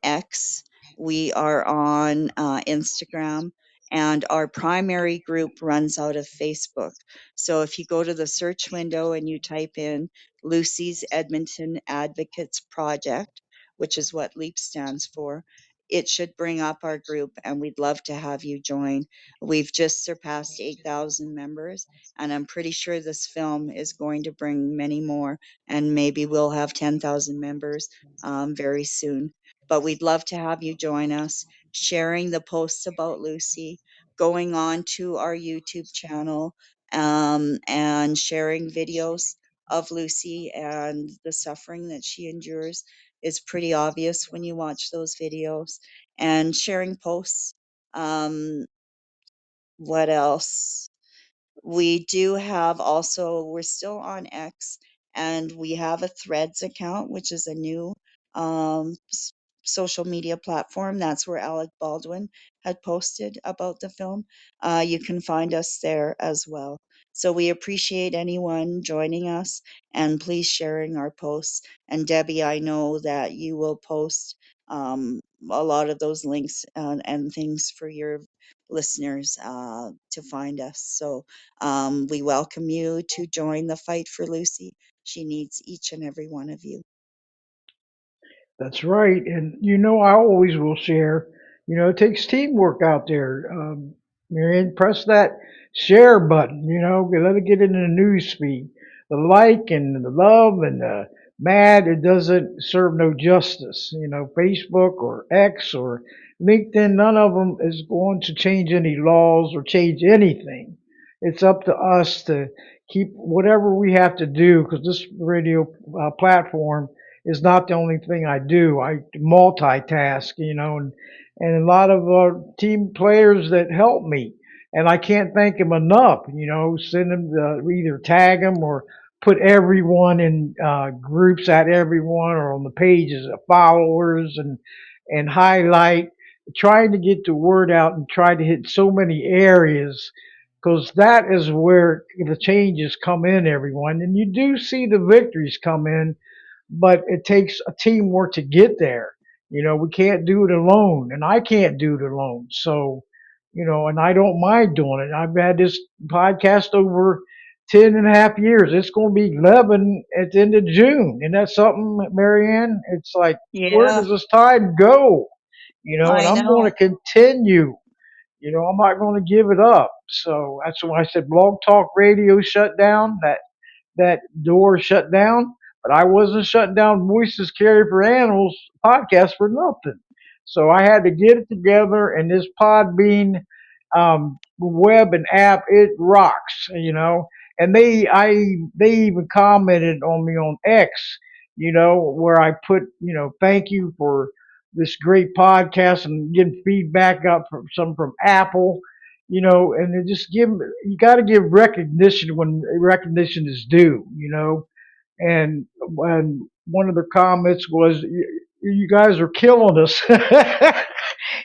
X, we are on Instagram, and our primary group runs out of Facebook. So if you go to the search window and you type in Lucy's Edmonton Advocates Project, which is what LEAP stands for, it should bring up our group, and we'd love to have you join. We've just surpassed 8,000 members, and I'm pretty sure this film is going to bring many more, and maybe we'll have 10,000 members very soon. But we'd love to have you join us, sharing the posts about Lucy, going on to our YouTube channel, and sharing videos of Lucy and the suffering that she endures is pretty obvious when you watch those videos, and sharing posts. Um, what else? We do have also, we're still on X, and we have a Threads account, which is a new um, s- social media platform. That's where Alec Baldwin had posted about the film. You can find us there as well. So we appreciate anyone joining us, and please sharing our posts. And Debbie, I know that you will post a lot of those links and things for your listeners to find us. So we welcome you to join the fight for Lucy. She needs each and every one of you. That's right. And I always will share. It takes teamwork out there. Marianne, press that share button. Let it get into the news feed. The like and the love and the mad, it doesn't serve no justice. Facebook or X or LinkedIn, none of them is going to change any laws or change anything. It's up to us to keep whatever we have to do, because this radio platform is not the only thing I do. I multitask, and a lot of team players that help me, and I can't thank them enough. Send them either tag them or put everyone in groups at everyone or on the pages of followers and highlight, trying to get the word out and try to hit so many areas, because that is where the changes come in, everyone. And you do see the victories come in, but it takes a teamwork to get there. We can't do it alone, and I can't do it alone. So, and I don't mind doing it. I've had this podcast over 10 and a half years. It's going to be 11 at the end of June. And that's something, Marianne? It's like, where Yeah, does this time go? And I I'm going know. to continue. I'm not going to give it up. So that's why I said Blog Talk Radio shut down. That door shut down, but I wasn't shutting down Voices Carry for Animals podcast for nothing. So I had to get it together, and this Podbean web and app, it rocks, And they even commented on me on X, where I put, thank you for this great podcast and getting feedback up from Apple, and it just you got to give recognition when recognition is due, and when one of the comments was, you guys are killing us,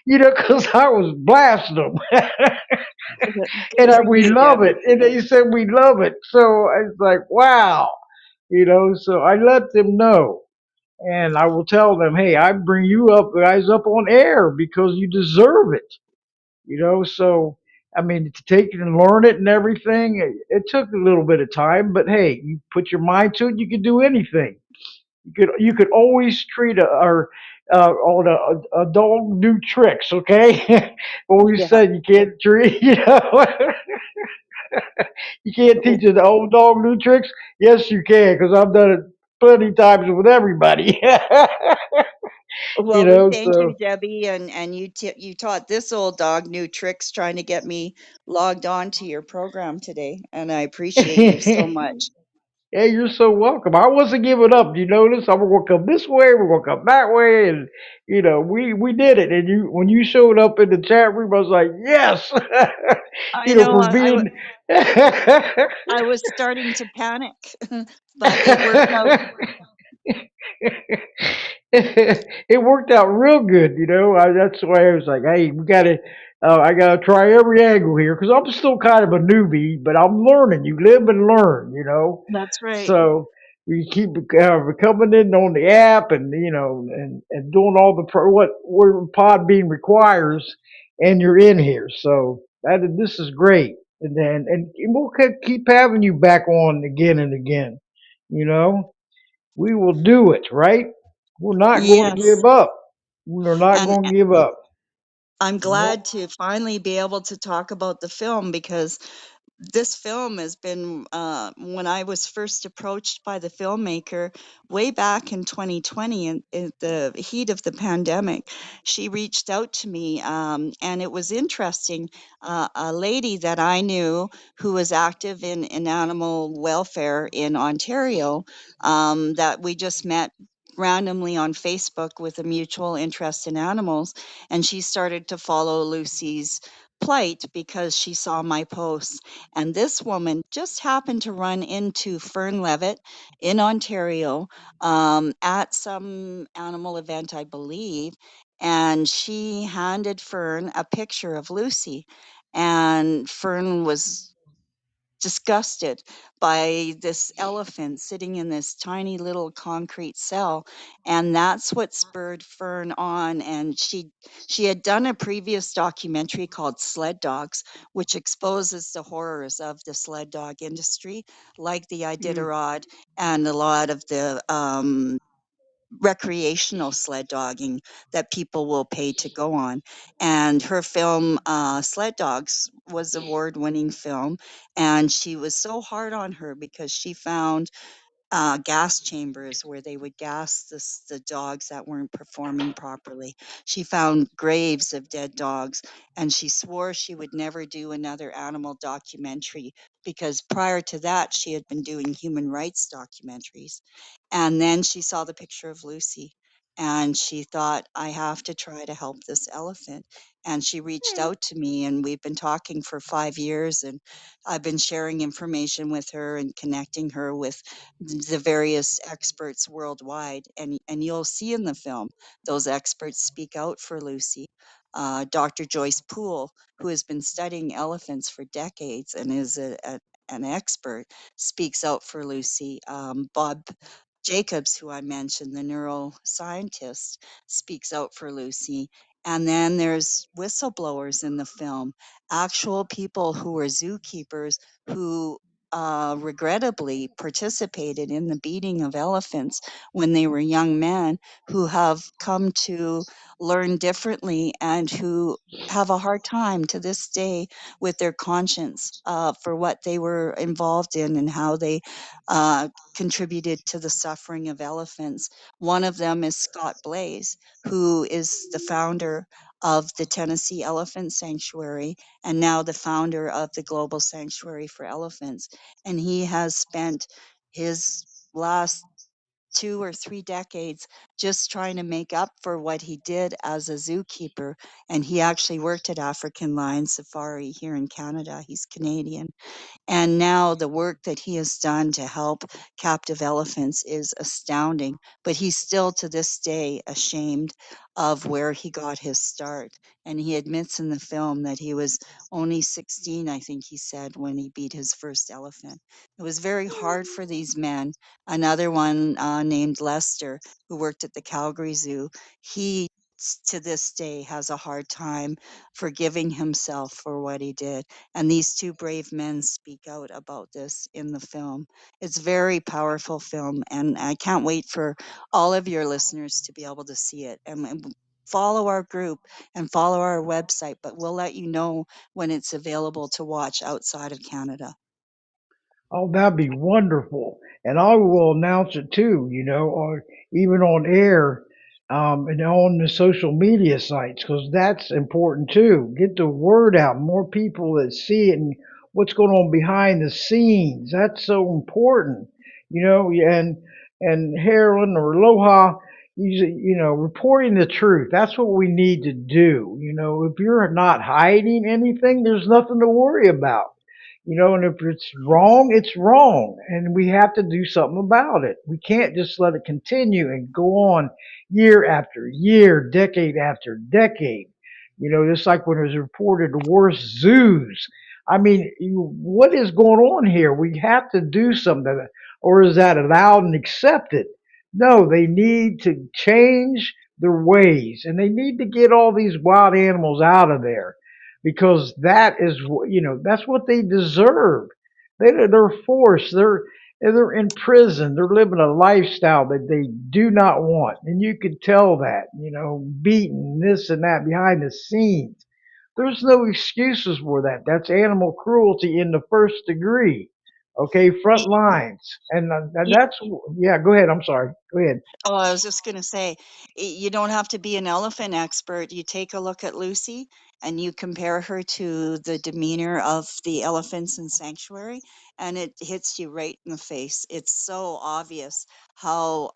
because I was blasting them. And we Thanks, love it. Debbie. And they said we love it. So I was like, wow, so I let them know. And I will tell them, hey, I bring you up guys up on air because you deserve it. So I mean, to take it and learn it and everything, it took a little bit of time, but hey, you put your mind to it, you could do anything. You could always treat on a dog new tricks, okay? Always Yeah, said you can't treat, You can't teach an old dog new tricks. Yes, you can, because I've done it plenty of times with everybody. Well, we thank you, So Debbie, and you taught this old dog new tricks trying to get me logged on to your program today, and I appreciate you so much. yeah, you're so welcome. I wasn't giving up. You notice I'm gonna come this way, we're gonna come that way, and we did it. And you when you showed up in the chat room, I was like, yes, I know for being. I was starting to panic, but it worked out. It worked out real good, that's why I was like, hey, I gotta try every angle here because I'm still kind of a newbie, but I'm learning. You live and learn. That's right. So we keep coming in on the app and and doing all what Podbean requires, and you're in here. So this is great, and we'll keep having you back on again and again. You know. We will do it, right? We're not going to Yes. give up. We're not And going to give up. I'm Nope. glad to finally be able to talk about the film because this film has been when I was first approached by the filmmaker way back in 2020 in the heat of the pandemic. She reached out to me, and it was interesting. A lady that I knew who was active in animal welfare in Ontario, that we just met randomly on Facebook with a mutual interest in animals, and she started to follow Lucy's plight because she saw my posts, and this woman just happened to run into Fern Levitt in Ontario, at some animal event, I believe. And she handed Fern a picture of Lucy. And Fern was disgusted by this elephant sitting in this tiny little concrete cell, and that's what spurred Fern on. And she had done a previous documentary called Sled Dogs, which exposes the horrors of the sled dog industry, like the Mm, Iditarod and a lot of the recreational sled dogging that people will pay to go on. And her film, Sled Dogs, was award-winning film, and she was so hard on her because she found gas chambers where they would gas the dogs that weren't performing properly. She found graves of dead dogs, and she swore she would never do another animal documentary because prior to that, she had been doing human rights documentaries. And then she saw the picture of Lucy. And she thought, I have to try to help this elephant. And she reached out to me, and we've been talking for 5 years. And I've been sharing information with her and connecting her with the various experts worldwide, and you'll see in the film those experts speak out for Lucy. Dr. Joyce Poole, who has been studying elephants for decades and is an expert, speaks out for Lucy. Bob Jacobs, who I mentioned, the neuroscientist, speaks out for Lucy. And then there's whistleblowers in the film, actual people who are zookeepers who regrettably participated in the beating of elephants when they were young men, who have come to learn differently and who have a hard time to this day with their conscience for what they were involved in and how they uh, contributed to the suffering of elephants. One of them is Scott Blaze, who is the founder of the Tennessee Elephant Sanctuary and now the founder of the Global Sanctuary for Elephants. And he has spent his last 2 or 3 decades just trying to make up for what he did as a zookeeper. And he actually worked at African Lion Safari here in Canada. He's Canadian, and now the work that he has done to help captive elephants is astounding. But he's still to this day ashamed of where he got his start. And he admits in the film that he was only 16, I think he said, when he beat his first elephant. It was very hard for these men. Another one named Lester, who worked at the Calgary Zoo, he to this day has a hard time forgiving himself for what he did, and these two brave men speak out about this in the film. It's a very powerful film, and I can't wait for all of your listeners to be able to see it. And follow our group and follow our website, but we'll let you know when it's available to watch outside of Canada. Oh, that'd be wonderful. And I will announce it too, or even on air, and on the social media sites, because that's important too. Get the word out. More people that see it and what's going on behind the scenes. That's so important, and Harlan or Aloha, reporting the truth. That's what we need to do. If you're not hiding anything, there's nothing to worry about. And if it's wrong, it's wrong. And we have to do something about it. We can't just let it continue and go on year after year, decade after decade. Just like when it was reported the worst zoos. I mean, what is going on here? We have to do something. Or is that allowed and accepted? No, they need to change their ways and they need to get all these wild animals out of there because that is that's what they deserve. They're forced. They're in prison. They're living a lifestyle that they do not want, and you could tell that. Beaten this and that behind the scenes. There's no excuses for that. That's animal cruelty in the first degree. Okay, front lines, and that's yeah. Go ahead. I'm sorry. Go ahead. Oh, I was just gonna say, you don't have to be an elephant expert. You take a look at Lucy and you compare her to the demeanor of the elephants in Sanctuary, and it hits you right in the face. It's so obvious how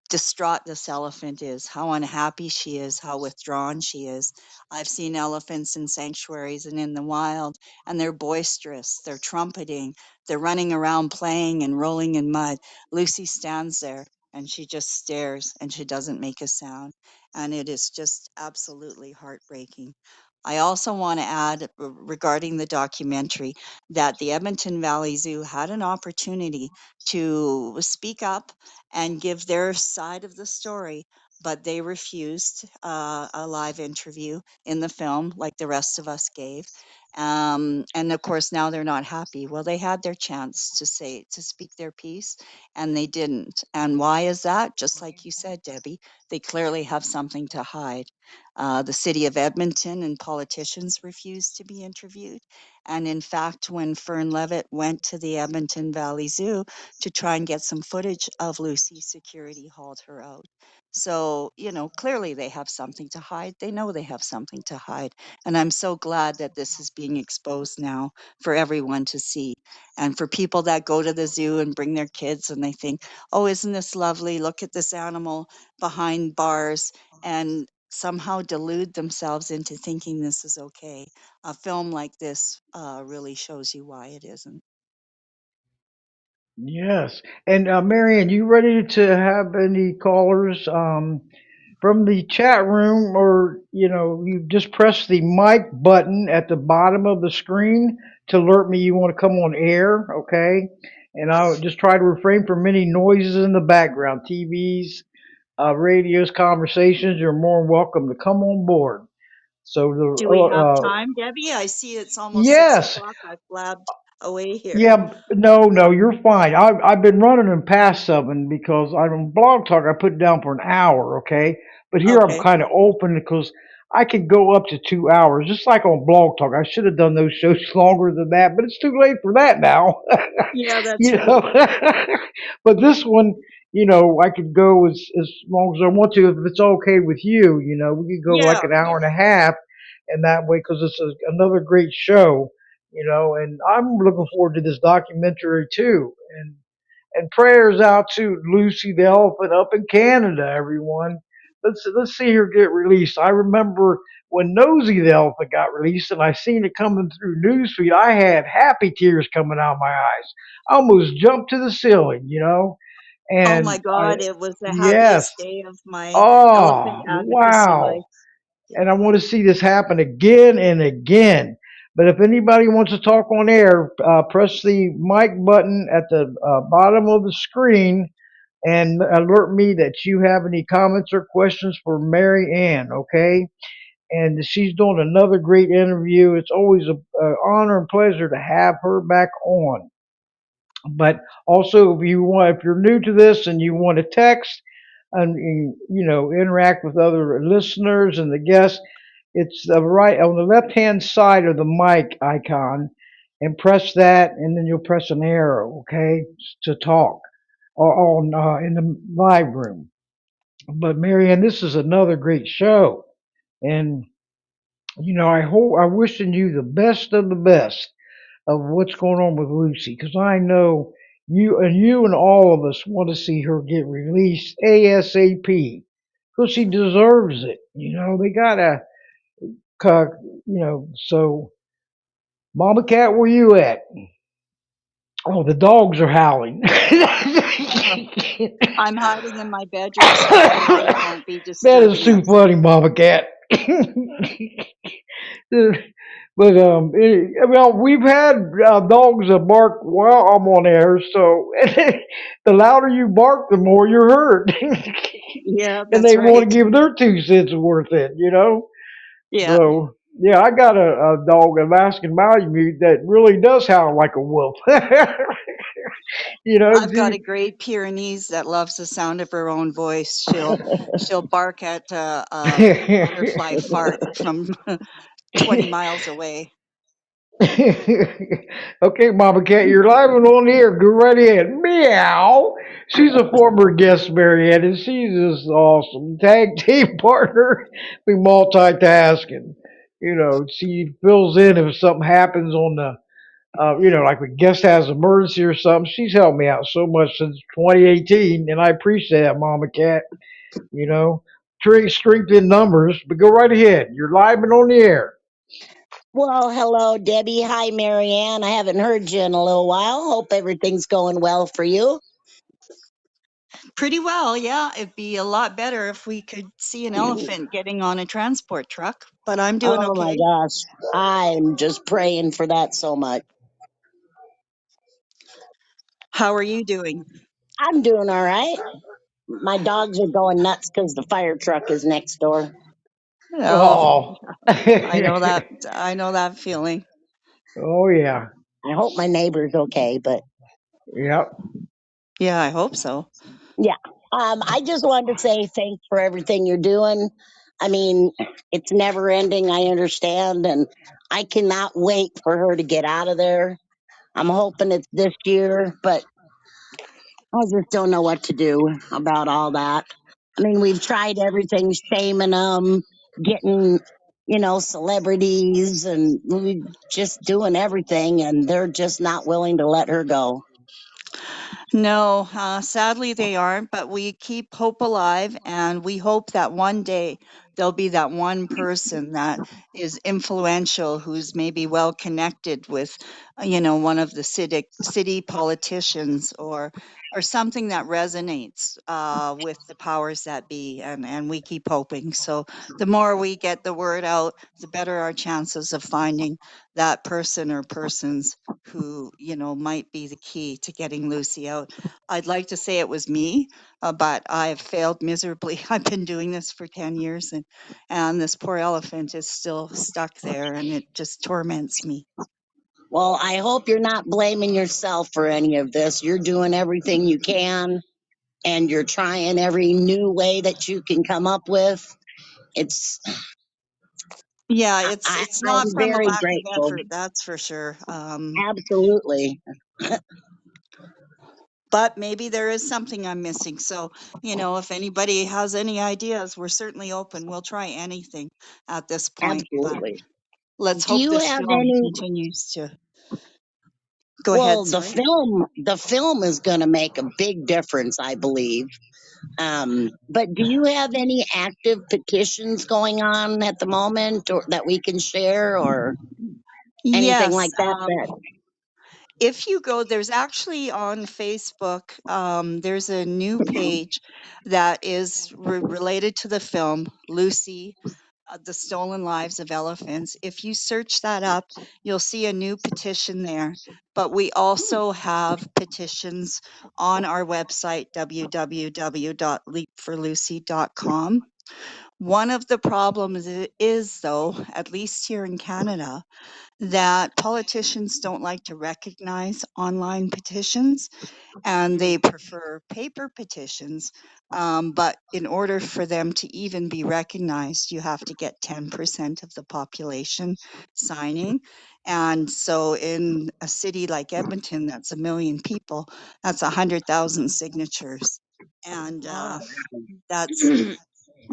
distraught this elephant is, how unhappy she is, how withdrawn she is. I've seen elephants in sanctuaries and in the wild, and they're boisterous, they're trumpeting, they're running around playing and rolling in mud. Lucy stands there and she just stares and she doesn't make a sound. And it is just absolutely heartbreaking. I also want to add regarding the documentary that the Edmonton Valley Zoo had an opportunity to speak up and give their side of the story, but they refused a live interview in the film like the rest of us gave. And of course, now they're not happy. Well, they had their chance to speak their piece, and they didn't. And why is that? Just like you said, Debbie, they clearly have something to hide. The city of Edmonton and politicians refused to be interviewed. And in fact, when Fern Levitt went to the Edmonton Valley Zoo to try and get some footage of Lucy, security hauled her out. So, clearly they have something to hide. They know they have something to hide. And I'm so glad that this is being exposed now for everyone to see. And for people that go to the zoo and bring their kids and they think, oh, isn't this lovely? Look at this animal behind bars, and somehow delude themselves into thinking this is okay. A film like this really shows you why it isn't. Yes. And Marianne, you ready to have any callers from the chat room, or you just press the mic button at the bottom of the screen to alert me you want to come on air, okay? And I'll just try to refrain from any noises in the background, TVs, radios, conversations. You're more than welcome to come on board. So Do we have the time, Debbie? I see it's almost six yes. o'clock. I've blabbed away here. Yeah, no, you're fine. I've been running them past 7 because I'm on Blog Talk. I put it down for an hour, okay? But here I'm Okay. kind of open because I could go up to 2 hours, just like on Blog Talk. I should have done those shows longer than that, but it's too late for that now. Yeah, that's you right. know. But this one, I could go as long as I want to if it's okay with you. We could go like Yeah, an hour and a half, and that way because it's another great show. And I'm looking forward to this documentary too. And prayers out to Lucy the elephant up in Canada, everyone. Let's see her get released. I remember when Nosy the elephant got released, and I seen it coming through newsfeed. I had happy tears coming out of my eyes. I almost jumped to the ceiling. oh And my God, it was the yes, happiest day of my elephant oh advocacy wow, life. Yeah. and I want to see this happen again and again. But if anybody wants to talk on air, press the mic button at the bottom of the screen and alert me that you have any comments or questions for Mary Ann, okay? And she's doing another great interview. It's always a honor and pleasure to have her back on. But also, if you're new to this and you want to text, and interact with other listeners and the guests, it's the right on the left hand side of the mic icon, and press that, and then you'll press an arrow, okay, to talk, or on in the live room. But Marianne, this is another great show, and I'm wishing you the best of the best of what's going on with Lucy, because I know you and all of us want to see her get released ASAP, because she deserves it. They gotta, So, Mama Cat, where you at? Oh, the dogs are howling. Uh, I'm hiding in my bedroom so that the wind won't be That is disturbing too us. funny, Mama Cat. But well, we've had dogs that bark while I'm on air, so the louder you bark, the more you're heard, Yeah, and that's they want right. to give their 2 cents worth in. Yeah, So yeah, I got a dog, Alaskan Malamute, that really does howl like a wolf. I've got She, a Great Pyrenees that loves the sound of her own voice. She'll bark at a butterfly fart from 20 miles away. Okay, Mama Cat, you're live and on the air. Go right ahead. Meow. She's a former guest, Marianne, and she's just awesome. Tag team partner. We multitasking. She fills in if something happens on the, like a guest has an emergency or something. She's helped me out so much since 2018, and I appreciate that, Mama Cat. You know, strength in numbers, but go right ahead. You're live and on the air. Well, hello, Debbie. Hi, Marianne. I haven't heard you in a little while. Hope everything's going well for you. Pretty well, yeah. It'd be a lot better if we could see an elephant getting on a transport truck, but I'm doing Oh my okay. gosh. I'm just praying for that so much. How are you doing? I'm doing all right. My dogs are going nuts because the fire truck is next door. Oh, Oh. I know that feeling. Oh yeah. I hope my neighbor's okay, but Yep. Yeah, I hope so. yeah. I just wanted to say thanks for everything you're doing. I mean, it's never ending, I understand, and I cannot wait for her to get out of there. I'm hoping it's this year, but I just don't know what to do about all that. I mean, we've tried everything, shaming them, getting, celebrities, and we just doing everything, and they're just not willing to let her go. No, sadly they aren't, but we keep hope alive and we hope that one day there'll be that one person that is influential who's maybe well connected with, one of the city politicians or something that resonates with the powers that be, and we keep hoping. So the more we get the word out, the better our chances of finding that person or persons who might be the key to getting Lucy out. I'd like to say it was me, but I've failed miserably. I've been doing this for 10 years, and this poor elephant is still stuck there, and it just torments me. Well, I hope you're not blaming yourself for any of this. You're doing everything you can, and you're trying every new way that you can come up with. It's Yeah, it's not I'm from a very lack of grateful. effort, that's for sure. Absolutely. But maybe there is something I'm missing. So, if anybody has any ideas, we're certainly open. We'll try anything at this point. But Absolutely. let's Do hope you this have film any? continues to go Well, ahead. the Sorry. film is going to make a big difference, I believe. But do you have any active petitions going on at the moment, or that we can share, or anything Yes. like that? That If you go, there's actually on Facebook, there's a new page that is related to the film Lucy, The Stolen Lives of Elephants. If you search that up, you'll see a new petition there. But we also have petitions on our website, www.leapforlucy.com. One of the problems is, though, at least here in Canada, that politicians don't like to recognize online petitions and they prefer paper petitions. But in order for them to even be recognized, you have to get 10% of the population signing. And so in a city like Edmonton, that's a million people, that's 100,000 signatures. And Wow. that's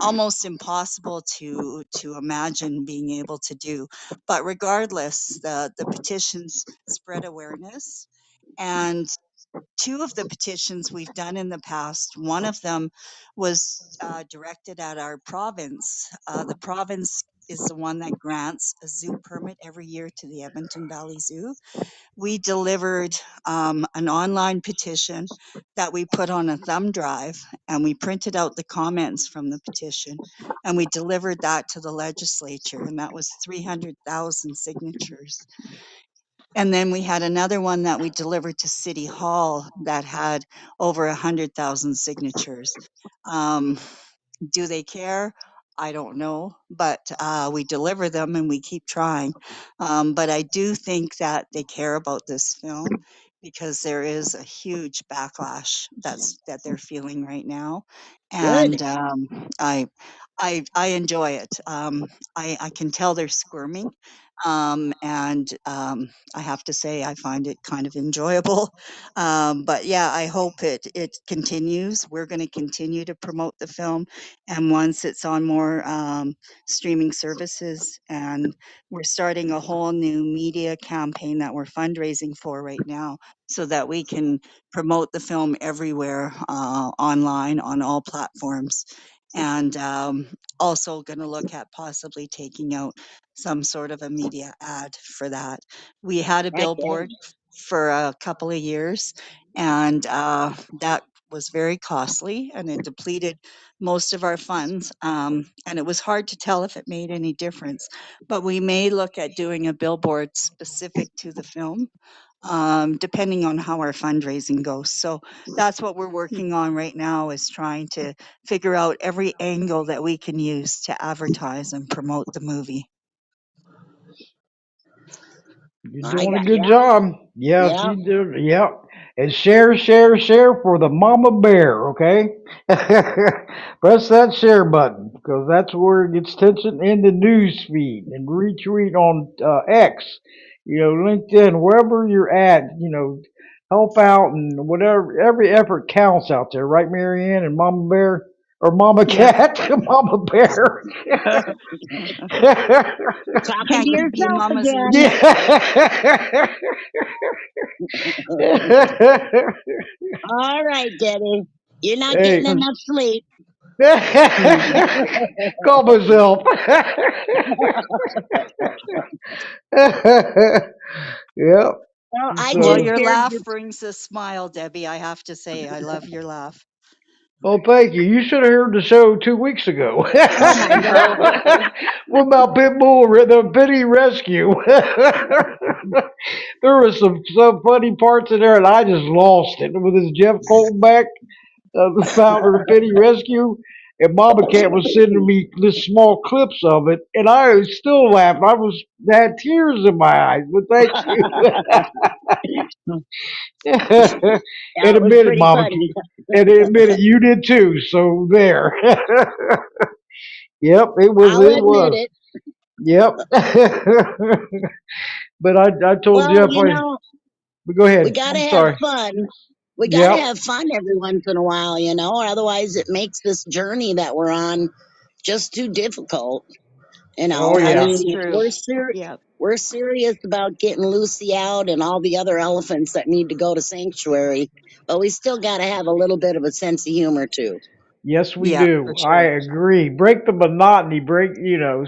almost impossible to imagine being able to do. But regardless, the petitions spread awareness. And two of the petitions we've done in the past, one of them was directed at our province. The province is the one that grants a zoo permit every year to the Edmonton Valley Zoo. We delivered an online petition that we put on a thumb drive and we printed out the comments from the petition and we delivered that to the legislature, and that was 300,000 signatures. And then we had another one that we delivered to City Hall that had over 100,000 signatures. Um, do they care? I don't know, but we deliver them and we keep trying. But I do think that they care about this film because there is a huge backlash that they're feeling right now, Good. and I I enjoy it. I can tell they're squirming, and I have to say I find it kind of enjoyable. But yeah, I hope it continues. We're going to continue to promote the film, and once it's on more streaming services, and we're starting a whole new media campaign that we're fundraising for right now, so that we can promote the film everywhere online on all platforms. And also going to look at possibly taking out some sort of a media ad for that. We had a Heck yeah. billboard for a couple of years, and that was very costly and it depleted most of our funds. And it was hard to tell if it made any difference. But we may look at doing a billboard specific to the film, depending on how our fundraising goes. So that's what we're working on right now, is trying to figure out every angle that we can use to advertise and promote the movie. You're I doing a got, good yeah, job. Yes, yeah. you do. Yep. And share, share, share for the mama bear, okay? Press that share button because that's where it gets attention in the news feed, and retweet on X, LinkedIn, wherever you're at, help out and whatever. Every effort counts out there, right, Marianne and Mama Bear? Or Mama Yep. Cat? Mama Bear. Talking Can't to be yourself mamas and again. Yeah. All right, Debbie. You're not getting Hey. enough sleep. Call myself. Yep. Well, I Well, just So, your shared laugh your. brings a smile, Debbie. I have to say, I love your laugh. well, thank you. You should have heard the show 2 weeks ago. Oh my God. What about Pitbull, the Pity Rescue? There was some funny parts in there, and I just lost it with his Jeff Colback, the founder of Penny Rescue, and Mama Cat was sending me this small clips of it, and I was still laughing. Had tears in my eyes, but thank you. Yeah, And it was admitted, pretty Mama, funny. and admitted you did too. So there. Yep, it was. I'll It admit was. it. Yep. But I told Well, Jeff, but go we ahead. got to I'm have sorry. fun. We got to Yep. have fun every once in a while, or otherwise it makes this journey that we're on just too difficult. Oh I yeah. That's mean, true. Yep. we're serious about getting Lucy out and all the other elephants that need to go to sanctuary, but we still got to have a little bit of a sense of humor too. Yes, we Yeah, for do. I sure. agree. Break the monotony.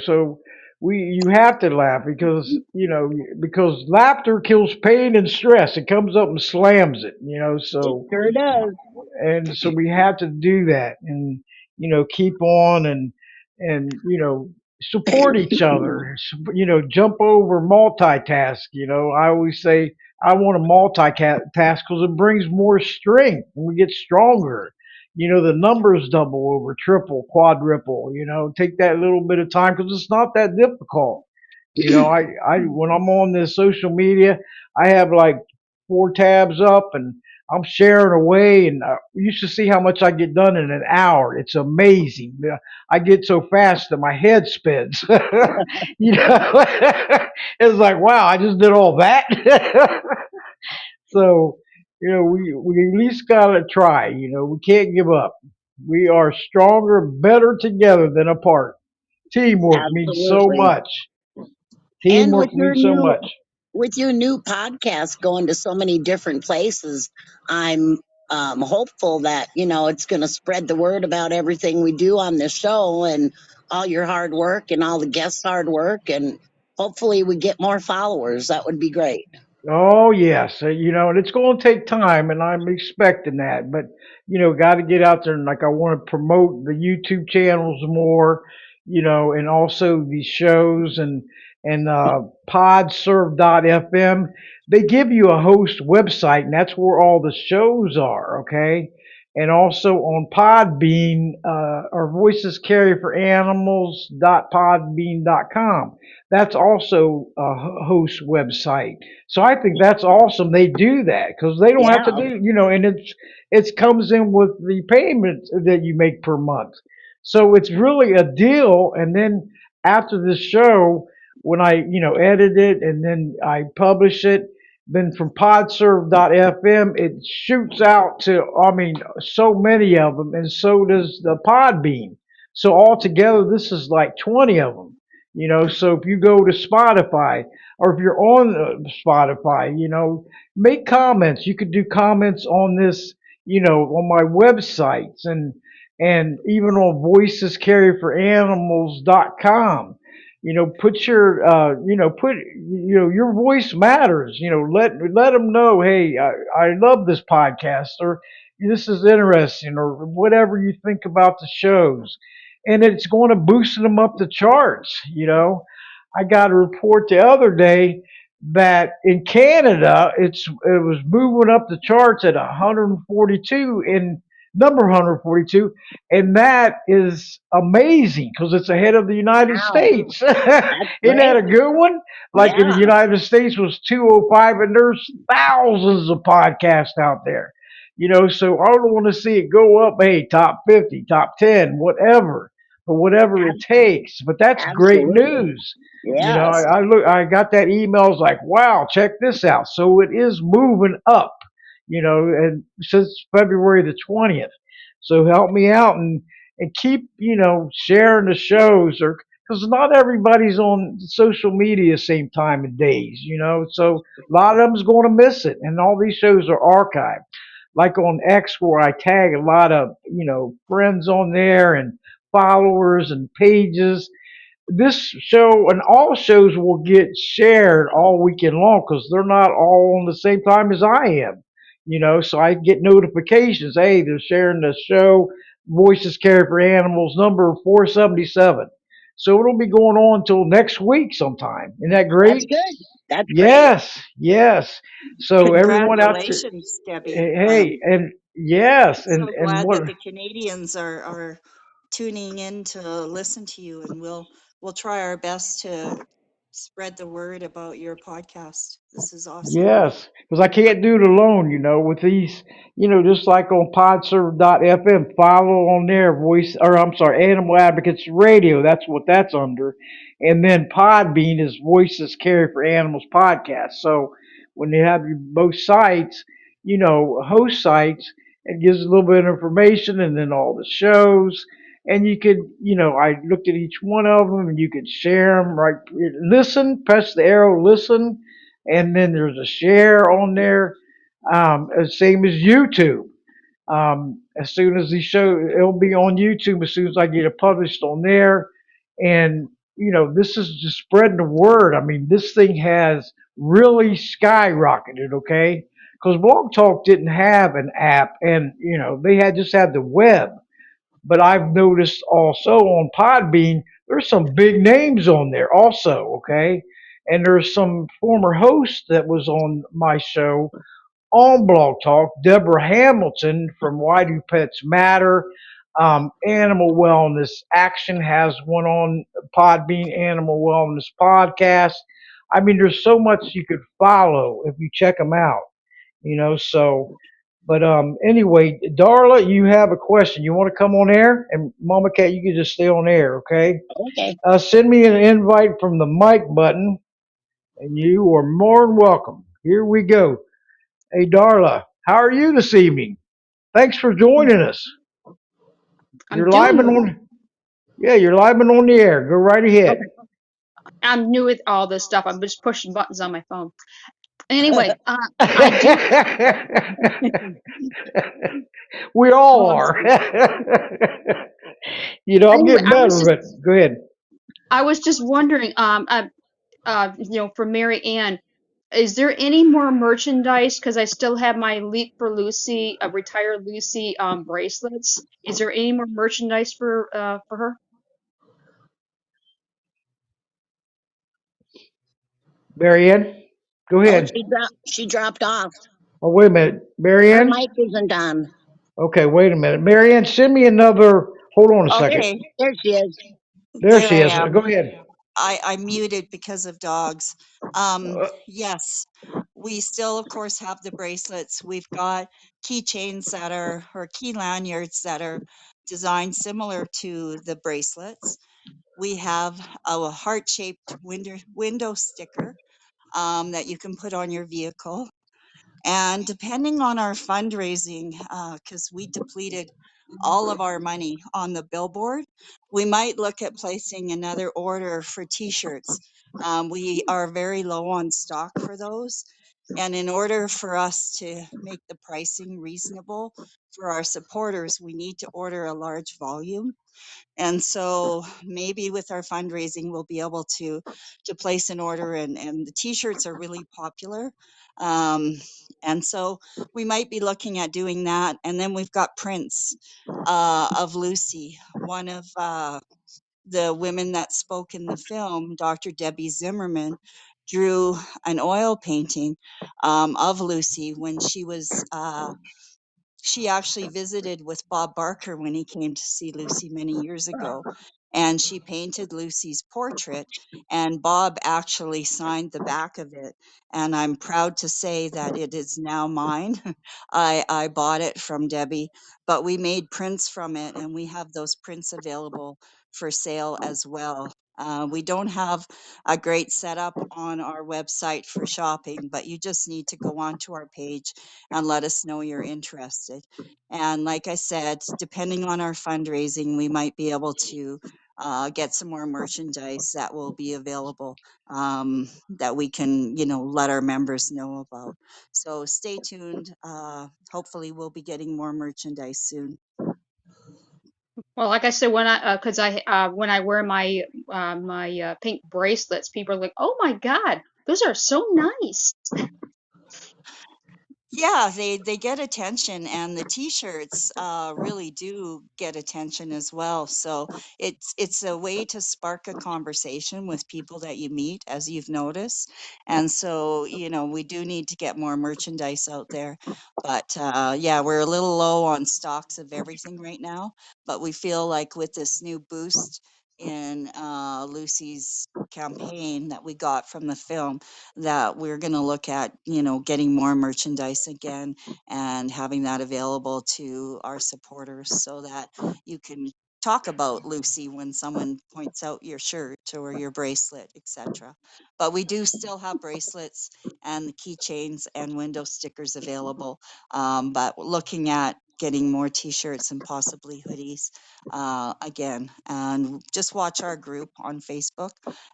So you have to laugh because laughter kills pain and stress. It comes up and slams it. It So sure does. and so we have to do that, and keep on, and support each other. Jump over multitask. I always say I want to multitask because it brings more strength and we get stronger. the numbers double over, triple, quadruple. Take that little bit of time because it's not that difficult. I when I'm on this social media, I have like 4 tabs up and I'm sharing away, and you should see how much I get done in an hour. It's amazing. I get so fast that my head spins. It's like, wow, I just did all that. So, we at least gotta try. We can't give up. We are stronger, better together than apart. Teamwork means so Absolutely. much. And Teamwork means so much. with your new podcast going to so many different places, I'm hopeful that it's going to spread the word about everything we do on this show and all your hard work and all the guests' hard work, and hopefully we get more followers. That would be great. Oh yes, and it's going to take time, and I'm expecting that. But got to get out there, and like I want to promote the YouTube channels more, and also these shows and podserve.fm. They give you a host website, and that's where all the shows are. Okay, and also on Podbean, our voices carry for animals.podbean.com. That's also a host website. So I think that's awesome. They do that because they don't have to Yeah, do, and it comes in with the payment that you make per month. So it's really a deal. And then after the show, when I edit it and then I publish it, then from podserve.fm it shoots out to, I mean, so many of them, and so does the Podbean. So altogether, this is like 20 of them. So if you go to Spotify, or if you're on Spotify, make comments. You could do comments on this, on my websites, and even on voicescarryforanimals.com. Put your, your voice matters. Let them know, hey, I love this podcast, or this is interesting, or whatever you think about the shows, and it's going to boost them up the charts. I got a report the other day that in Canada it was moving up the charts at 142 in number 142, and that is amazing because it's ahead of the United wow, States. that's Isn't that great. a good one? Like in the Yeah, United States was 205, and there's thousands of podcasts out there. So I don't want to see it go up. Hey, top 50, top 10, whatever, but whatever it ab- takes. But that's great absolutely. news. Yes, I got that email. I was like, wow, check this out. So it is moving up, and since February the 20th. So help me out and keep, sharing the shows, or because not everybody's on social media same time of days, so a lot of them's going to miss it, and all these shows are archived. Like on X, where I tag a lot of, friends on there and followers and pages. This show and all shows will get shared all weekend long because they're not all on the same time as I am. So I get notifications. Hey, they're sharing the show. Voices Carry for Animals number 477. So it'll be going on until next week sometime. Isn't that that's great? good. That's great. Yes, yes. So everyone out there, Congratulations, Debbie. hey, and yes, So and glad what? that the Canadians are tuning in to listen to you, and we'll try our best to spread the word about your podcast. This is awesome. Yes, because I can't do it alone, with these, just like on podserver.fm, follow on there, voice, or I'm sorry, Animal Advocates Radio, that's what that's under. And then Podbean is Voices Carry for Animals podcast. So when you have your both sites, host sites, it gives a little bit of information and then all the shows. And you could, I looked at each one of them and you could share them, right? Listen, press the arrow, listen, and then there's a share on there, same as YouTube. As soon as the show, it'll be on YouTube as soon as I get it published on there. And this is just spreading the word. I mean, this thing has really skyrocketed. Okay, because Blog Talk didn't have an app, and they had just had the web. But I've noticed also on Podbean, there's some big names on there also, okay? And there's some former host that was on my show on Blog Talk, Deborah Hamilton from Why Do Pets Matter? Animal Wellness Action has one on Podbean, Animal Wellness Podcast. I mean, there's so much you could follow if you check them out, so. But anyway, Darla, you have a question. You want to come on air? And Mama Cat, you can just stay on air, okay? Okay. Send me an invite from the mic button, and you are more than welcome. Here we go. Hey, Darla, how are you this evening? Thanks for joining us. I'm You're live and doing on. Yeah, you're live and on the air. Go right ahead. okay. I'm new with all this stuff. I'm just pushing buttons on my phone. Anyway, I do. We all Well, are. I'm anyway, getting better, but go ahead. I was just wondering, for Mary Ann, is there any more merchandise? Because I still have my Leap for Lucy, Retire Lucy bracelets. Is there any more merchandise for her? Marianne, go Oh, ahead. she dropped off. Oh, wait a minute. Her Marianne? mic isn't on. Okay, wait a minute. Marianne, send me another. Hold on a second. Okay, There she is. There there she I is. am. Go ahead. I muted because of dogs. Uh, Yes, we still, of course, have the bracelets. We've got keychains or key lanyards that are designed similar to the bracelets. We have a heart-shaped window sticker that you can put on your vehicle. And depending on our fundraising, because we depleted all of our money on the billboard, we might look at placing another order for t-shirts. We are very low on stock for those. And in order for us to make the pricing reasonable for our supporters, we need to order a large volume. And so maybe with our fundraising, we'll be able to place an order, and the t-shirts are really popular. Um, and so we might be looking at doing that. And then we've got prints of Lucy, one of the women that spoke in the film, Dr. Debbie Zimmerman, drew an oil painting of Lucy when she actually visited with Bob Barker when he came to see Lucy many years ago. And she painted Lucy's portrait, and Bob actually signed the back of it. And I'm proud to say that it is now mine. I bought it from Debbie, but we made prints from it, and we have those prints available for sale as well. We don't have a great setup on our website for shopping, but you just need to go onto our page and let us know you're interested. And like I said, depending on our fundraising, we might be able to get some more merchandise that will be available that we can, let our members know about. So stay tuned. Hopefully, we'll be getting more merchandise soon. Well, like I said, when I wear my pink bracelets, people are like, "Oh my God, those are so nice." Yeah, they get attention, and the t-shirts really do get attention as well. So it's a way to spark a conversation with people that you meet, as you've noticed. And so, we do need to get more merchandise out there. But yeah, we're a little low on stocks of everything right now, but we feel like with this new boost in Lucy's campaign that we got from the film, that we're going to look at, getting more merchandise again and having that available to our supporters so that you can talk about Lucy when someone points out your shirt or your bracelet, etc. But we do still have bracelets and the keychains and window stickers available. But looking at getting more t-shirts and possibly hoodies again. And just watch our group on Facebook,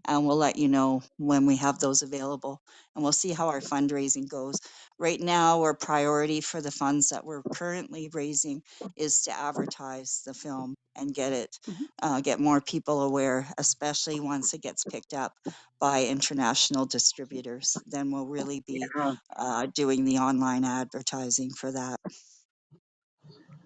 and we'll let you know when we have those available, and we'll see how our fundraising goes. Right now, our priority for the funds that we're currently raising is to advertise the film and Mhm. get more people aware, especially once it gets picked up by international distributors. Then we'll really be doing the online advertising for that.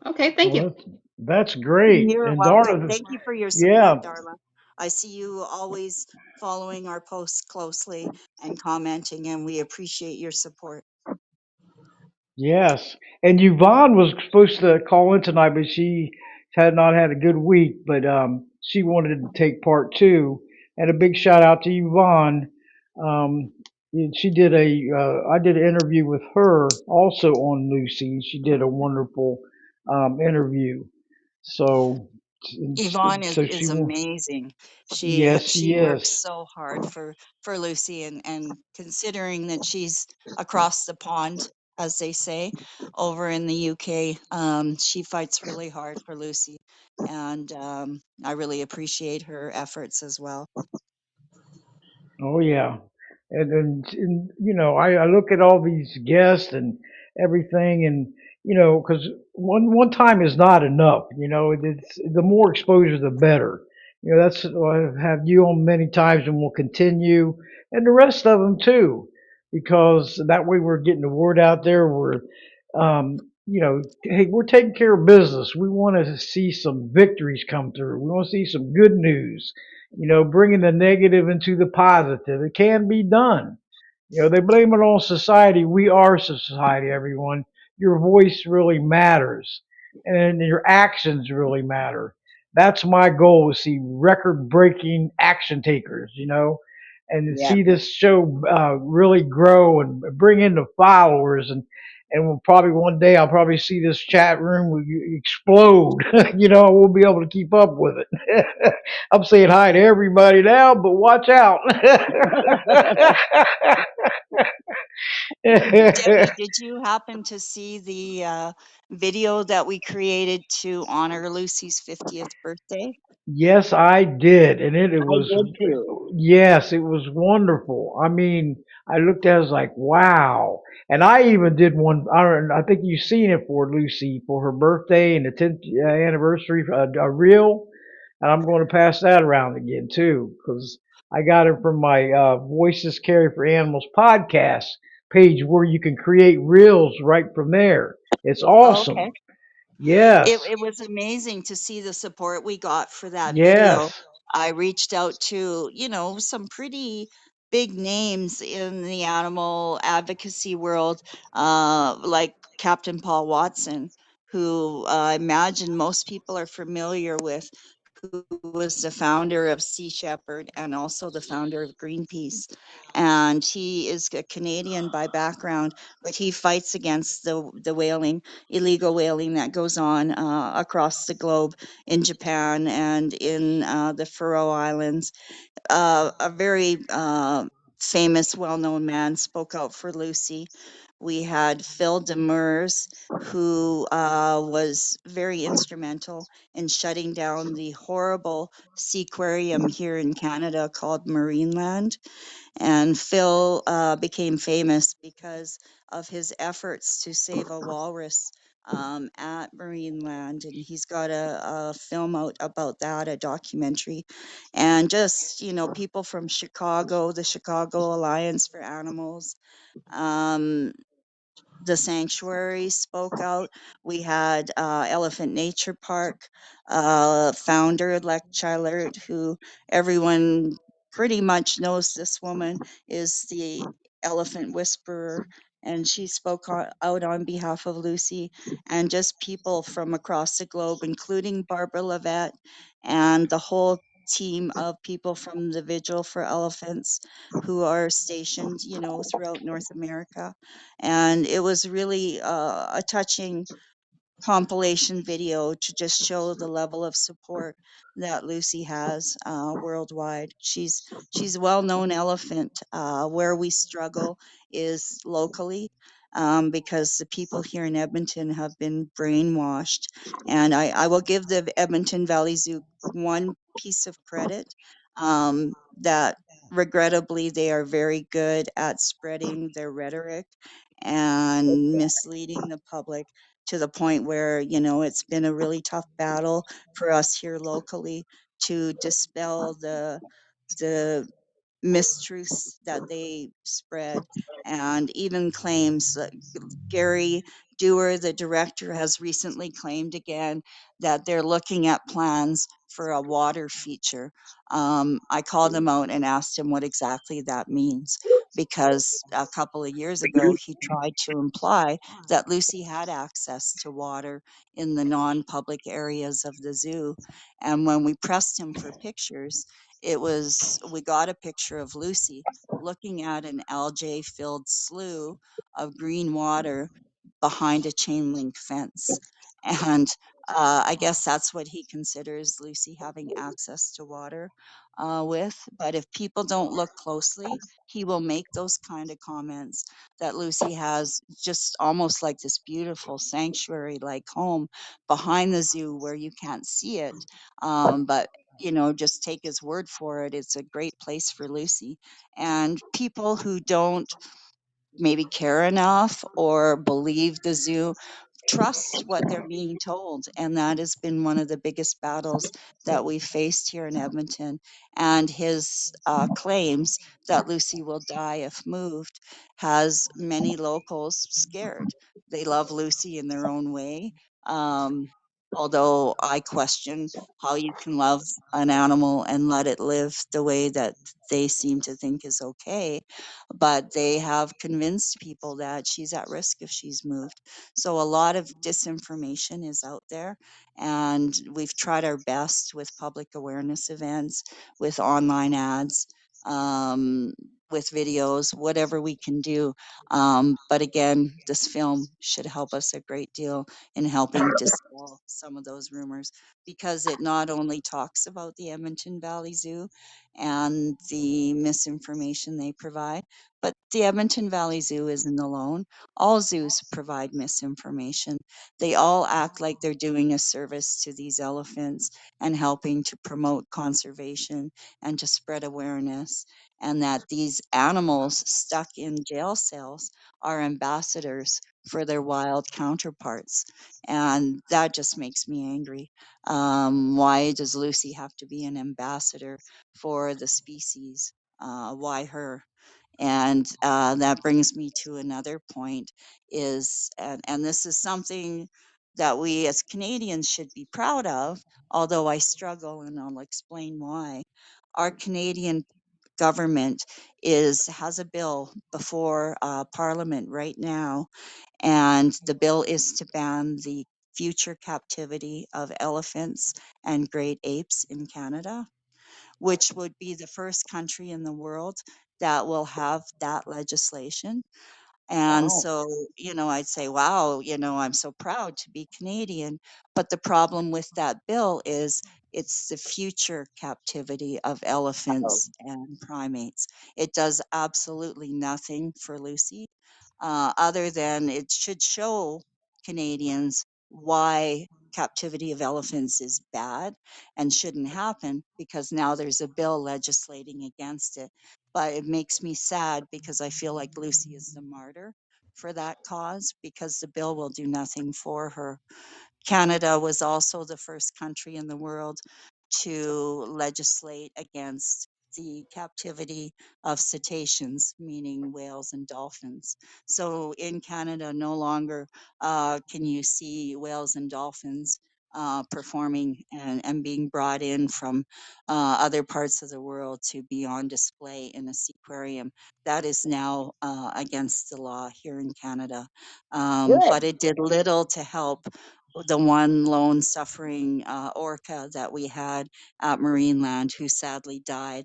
Okay, thank you. Well, that's great. You're And welcome. Darla, Thank you for your yeah, support, Darla. I see you always following our posts closely and commenting, and we appreciate your support. Yes, and Yvonne was supposed to call in tonight, but she had not had a good week. But she wanted to take part too. And a big shout out to Yvonne. Um, she did I did an interview with her also on Lucy. She did a wonderful interview. So, Yvonne so she is won. amazing. Yes, she She works is. so hard for Lucy, and considering that she's across the pond, as they say, over in the UK, she fights really hard for Lucy, and I really appreciate her efforts as well. Oh yeah, and I look at all these guests and everything, and because one time is not enough. It's the more exposure, the better. That's I've had you on many times, and we'll continue, and the rest of them too, because that way we're getting the word out there. Hey, we're taking care of business. We want to see some victories come through. We want to see some good news, bringing the negative into the positive. It can be done. They blame it on society. We are society, everyone. Your voice really matters, and your actions really matter. That's my goal, to see record breaking action takers, and Yeah. see this show really grow and bring in the followers. And we'll probably one day I'll probably see this chat room will explode. I won't be able to keep up with it. I'm saying hi to everybody now, but watch out. Debbie, did you happen to see the video that we created to honor Lucy's 50th birthday? Yes, I did, and it I was did too. yes, it was wonderful. I mean, I looked at it, I was like, wow. And I even did one. I think you've seen it for Lucy for her birthday and the 10th anniversary, a reel. And I'm going to pass that around again too, because I got it from my Voices Carry for Animals podcast page, where you can create reels right from there. It's Okay. awesome. Yes, It was amazing to see the support we got for that video. yes. I reached out to, some pretty big names in the animal advocacy world, like Captain Paul Watson, who I imagine most people are familiar with, who was the founder of Sea Shepherd and also the founder of Greenpeace. And he is a Canadian by background, but he fights against the whaling, illegal whaling that goes on across the globe in Japan and in the Faroe Islands. A very famous, well known man spoke out for Lucy. We had Phil Demers, who was very instrumental in shutting down the horrible seaquarium here in Canada called Marineland. And Phil became famous because of his efforts to save a walrus at Marineland. And he's got a film out about that, a documentary. And just, people from Chicago, the Chicago Alliance for Animals, um, the sanctuary spoke out. We had Elephant Nature Park founder, Lek Chilert, who everyone pretty much knows. This woman is the elephant whisperer, and she spoke out on behalf of Lucy, and just people from across the globe, including Barbara Levette and the whole team of people from the Vigil for Elephants who are stationed, throughout North America. And it was really a touching compilation video to just show the level of support that Lucy has worldwide. She's a well-known elephant. Where we struggle is locally, because the people here in Edmonton have been brainwashed. And I will give the Edmonton Valley Zoo one piece of credit, that regrettably they are very good at spreading their rhetoric and misleading the public to the point where, it's been a really tough battle for us here locally to dispel the mistruths that they spread, and even claims that Gary Dewar, the director, has recently claimed again that they're looking at plans for a water feature. I called him out and asked him what exactly that means, because a couple of years ago he tried to imply that Lucy had access to water in the non-public areas of the zoo. And when we pressed him for pictures, we got a picture of Lucy looking at an algae filled slough of green water behind a chain link fence. And I guess that's what he considers Lucy having access to water with. But if people don't look closely, he will make those kind of comments that Lucy has just almost like this beautiful sanctuary like home behind the zoo where you can't see it. But just take his word for it. It's a great place for Lucy. And people who don't maybe care enough or believe the zoo trust what they're being told. And that has been one of the biggest battles that we've faced here in Edmonton. And his claims that Lucy will die if moved has many locals scared. They love Lucy in their own way. Um, Although I question how you can love an animal and let it live the way that they seem to think is okay. But they have convinced people that she's at risk if she's moved. So a lot of disinformation is out there, and we've tried our best with public awareness events, with online ads, um, with videos, whatever we can do. But again, this film should help us a great deal in helping dispel some of those rumors, because it not only talks about the Edmonton Valley Zoo and the misinformation they provide, but the Edmonton Valley Zoo isn't alone. All zoos provide misinformation. They all act like they're doing a service to these elephants and helping to promote conservation and to spread awareness, and that these animals stuck in jail cells are ambassadors for their wild counterparts. And that just makes me angry. Why does Lucy have to be an ambassador for the species? Why her? And that brings me to another point is, and this is something that we as Canadians should be proud of, although I struggle and I'll explain why. Our Canadian government has a bill before Parliament right now, and the bill is to ban the future captivity of elephants and great apes in Canada, which would be the first country in the world that will have that legislation. And Wow. so, I'd say, wow, I'm so proud to be Canadian. But the problem with that bill is it's the future captivity of elephants and primates. It does absolutely nothing for Lucy, other than it should show Canadians why captivity of elephants is bad and shouldn't happen, because now there's a bill legislating against it. But it makes me sad because I feel like Lucy is the martyr for that cause, because the bill will do nothing for her. Canada was also the first country in the world to legislate against the captivity of cetaceans, meaning whales and dolphins. So in Canada, no longer can you see whales and dolphins performing and being brought in from other parts of the world to be on display in a aquarium. That is now against the law here in Canada. Good. But it did little to help the one lone suffering orca that we had at Marineland, who sadly died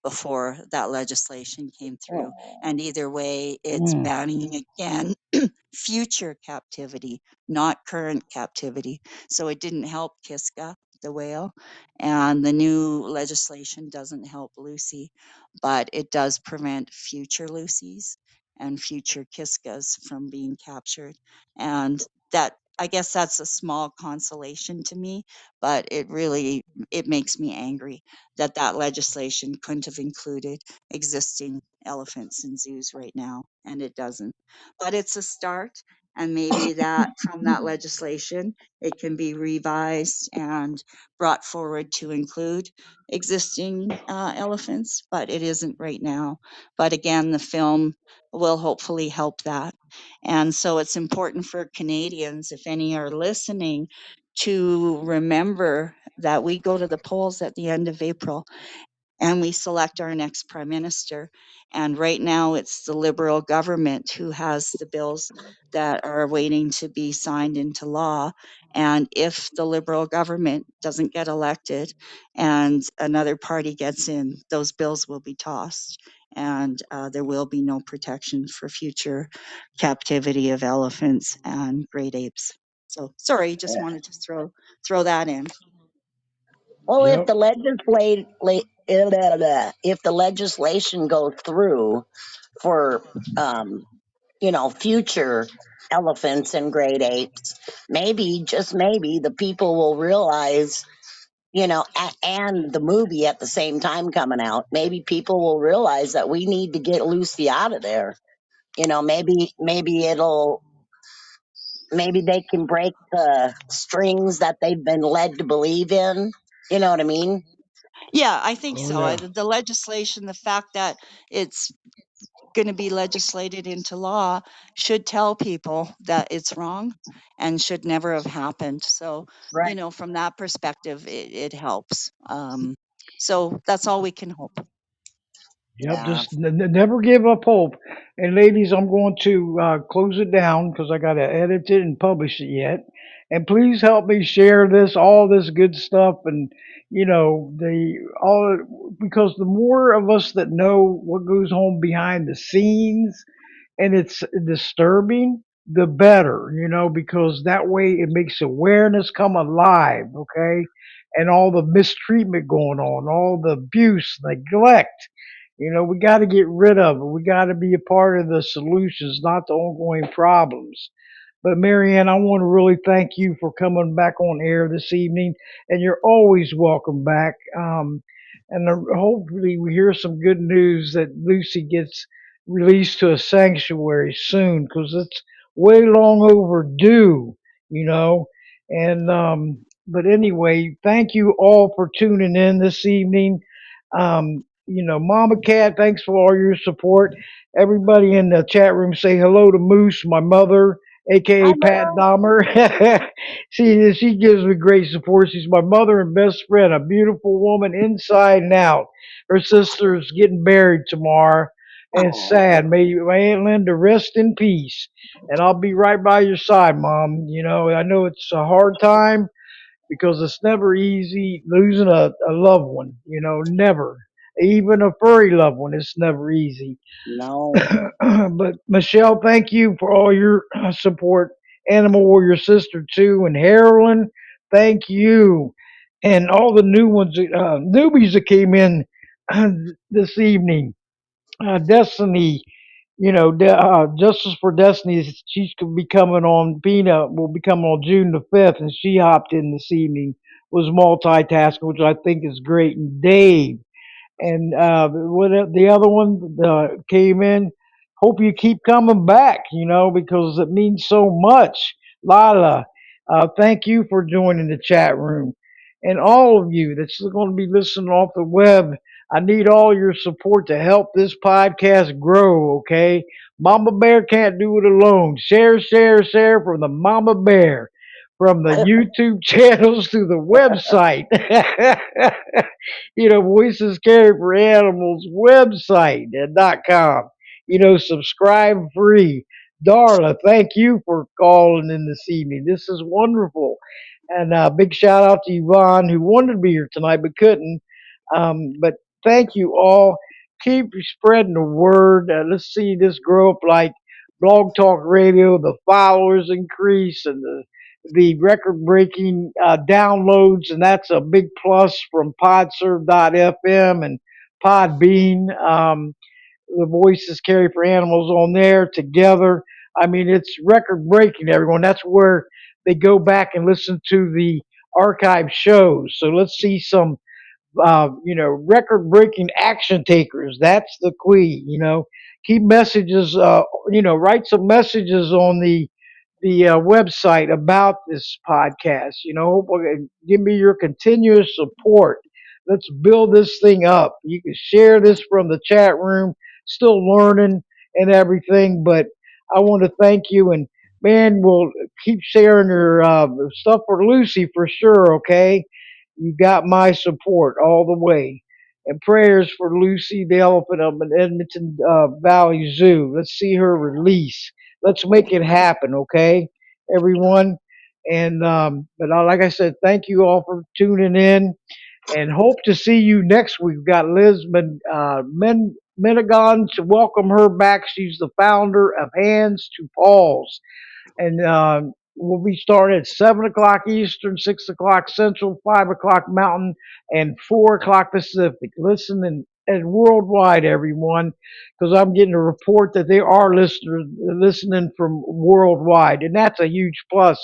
before that legislation came through. And either way, it's Mm. banning again future captivity, not current captivity. So it didn't help Kiska, the whale, and the new legislation doesn't help Lucy, but it does prevent future Lucys and future Kiskas from being captured. And that, I guess that's a small consolation to me, but it makes me angry that that legislation couldn't have included existing elephants in zoos right now, and it doesn't. But it's a start, And maybe that from that legislation, it can be revised and brought forward to include existing elephants, but it isn't right now. But again, the film will hopefully help that. And so it's important for Canadians, if any are listening, to remember that we go to the polls at the end of April and we select our next prime minister. And right now, it's the Liberal government who has the bills that are waiting to be signed into law. And if the Liberal government doesn't get elected and another party gets in, those bills will be tossed. And there will be no protection for future captivity of elephants and great apes. So sorry, just wanted to throw that in. Well, Yep. if the legislation goes through for future elephants and great apes, maybe, just maybe, the people will realize, and the movie at the same time coming out, maybe people will realize that we need to get Lucy out of there. Maybe they can break the strings that they've been led to believe in. You know what I mean? Yeah, I think Oh so. yeah. The legislation, the fact that it's going to be legislated into law should tell people that it's wrong and should never have happened. So, Right. from that perspective, it helps. So that's all we can hope. Yep, Yeah. just never give up hope. And ladies, I'm going to close it down because I got to edit it and publish it yet. And please help me share this, all this good stuff, and the all because the more of us that know what goes on behind the scenes, and it's disturbing, the better, because that way it makes awareness come alive, okay? And all the mistreatment going on, all the abuse, neglect, we got to get rid of it. We got to be a part of the solutions, not the ongoing problems. But Marianne, I want to really thank you for coming back on air this evening, and you're always welcome back. And hopefully we hear some good news that Lucy gets released to a sanctuary soon, because it's way long overdue, you know. And but anyway, thank you all for tuning in this evening. Mama Cat, thanks for all your support. Everybody in the chat room, say hello to Moose, my mother, aka Hi, Pat Mo. Dahmer. she gives me great support. She's my mother and best friend, a beautiful woman inside and out. Her sister's getting married tomorrow, and it's Oh, sad. May Aunt Linda rest in peace. And I'll be right by your side, Mom. I know it's a hard time because it's never easy losing a loved one. Never. Even a furry loved one, it's never easy. no. But Michelle, thank you for all your support. Animal Warrior Sister too, and Carolyn, thank you, and all the new ones, newbies that came in this evening. Destiny, Justice for Destiny, she's gonna be coming on. Peanut will be coming on June the 5th, and she hopped in this evening. Was multitasking, which I think is great. And Dave, and what the other one came in. Hope you keep coming back, because it means so much. Lila, thank you for joining the chat room. And all of you that's going to be listening off the web, I need all your support to help this podcast grow, okay? Mama Bear can't do it alone. Share, share, share from the Mama Bear, from the YouTube channels to the website. Voices Carry for Animals website at .com. Subscribe free. Darla, thank you for calling in this evening. This is wonderful. And big shout out to Yvonne, who wanted to be here tonight but couldn't. But thank you all. Keep spreading the word. Let's see this grow up like Blog Talk Radio. The followers increase and the record breaking downloads, and that's a big plus from podserve.fm and Podbean. The voices carry for animals on there together. I mean, it's record breaking, everyone. That's where they go back and listen to the archive shows. So let's see some record breaking action takers. That's the key. Keep messages, write some messages on the website about this podcast. Give me your continuous support. Let's build this thing up. You can share this from the chat room. Still learning and everything, but I want to thank you. And man, we'll keep sharing your stuff for Lucy for sure. Okay, you got my support all the way. And prayers for Lucy, the elephant up in Edmonton Valley Zoo. Let's see her release. Let's make it happen, okay, everyone. And like I said, thank you all for tuning in, and hope to see you next week. We've got Liz Menegon to welcome her back. She's the founder of Hands to Paws, and we'll be starting at 7 o'clock Eastern, 6 o'clock Central, 5 o'clock Mountain, and 4 o'clock Pacific. Listen and worldwide, everyone, because I'm getting a report that there are listeners listening from worldwide, and that's a huge plus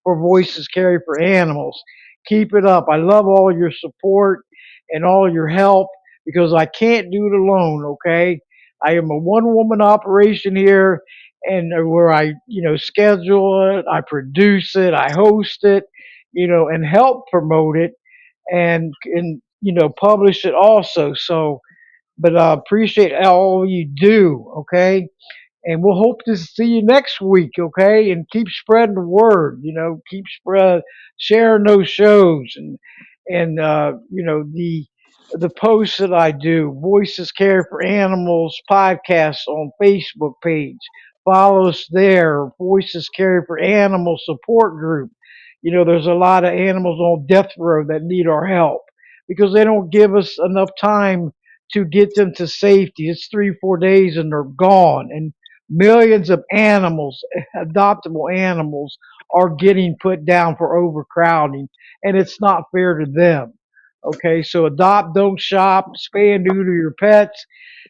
for Voices Carry for Animals. Keep it up. I love all your support and all your help because I can't do it alone. Okay, I am a one-woman operation here, and where I, schedule it, I produce it, I host it, and help promote it, and publish it also. So, but I appreciate all you do. Okay, and we'll hope to see you next week. Okay, and keep spreading the word. Keep sharing those shows, and the posts that I do, Voices Care for Animals podcast on Facebook page. Follow us there, Voices Care for Animals support group. There's a lot of animals on death row that need our help because they don't give us enough time to get them to safety. It's 3, 4 days and they're gone. And millions of animals, adoptable animals, are getting put down for overcrowding, and it's not fair to them. Okay, so adopt, don't shop, spay and neuter your pets,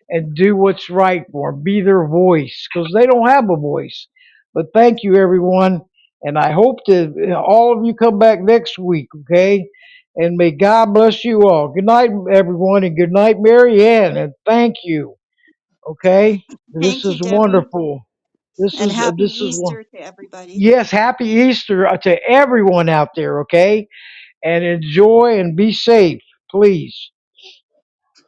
and do what's right for them. Be their voice because they don't have a voice. But thank you, everyone, and I hope that all of you come back next week. Okay, and may God bless you all. Good night, everyone, and good night, Mary Ann, and thank you. Okay, this Thank you, is Debbie, wonderful. This and is happy this is one. Easter to everybody. Yes, happy Easter to everyone out there. Okay, and enjoy and be safe, please,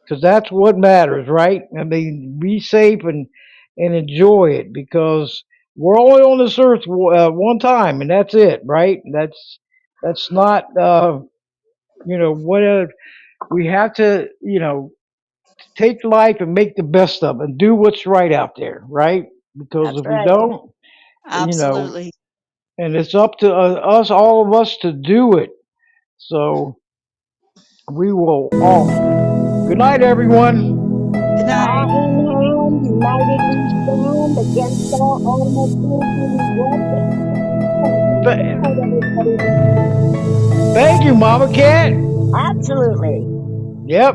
because that's what matters, right? I mean, be safe and enjoy it because we're only on this earth one time, and that's it, right? That's not what we have to take life and make the best of it and do what's right out there, right? Because That's if we right. don't, you know, Absolutely. and it's up to us, all of us, to do it. So we will all. Good night, everyone. Good Paw night. in hand, united we stand against all animal cruelty. We want to Th- support everybody. Thank you, Mama Cat. Absolutely. Yep.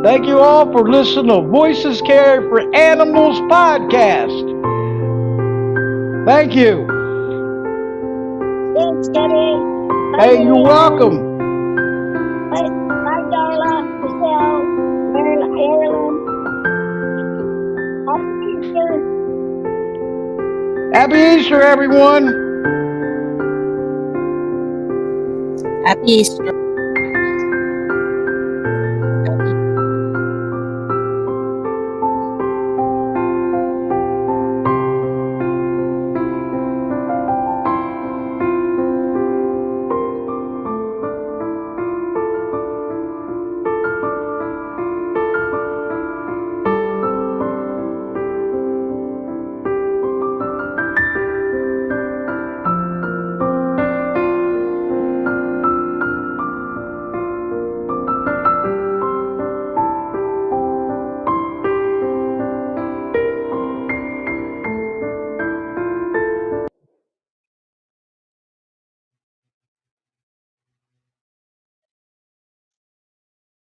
Thank you all for listening to Voices Care for Animals podcast. Thank you. Thanks, Debbie. Bye, Hey, you're Marianne. welcome. Bye, bye, Darla, Michelle, Marilyn. Happy Easter. Happy Easter, everyone. Happy Easter.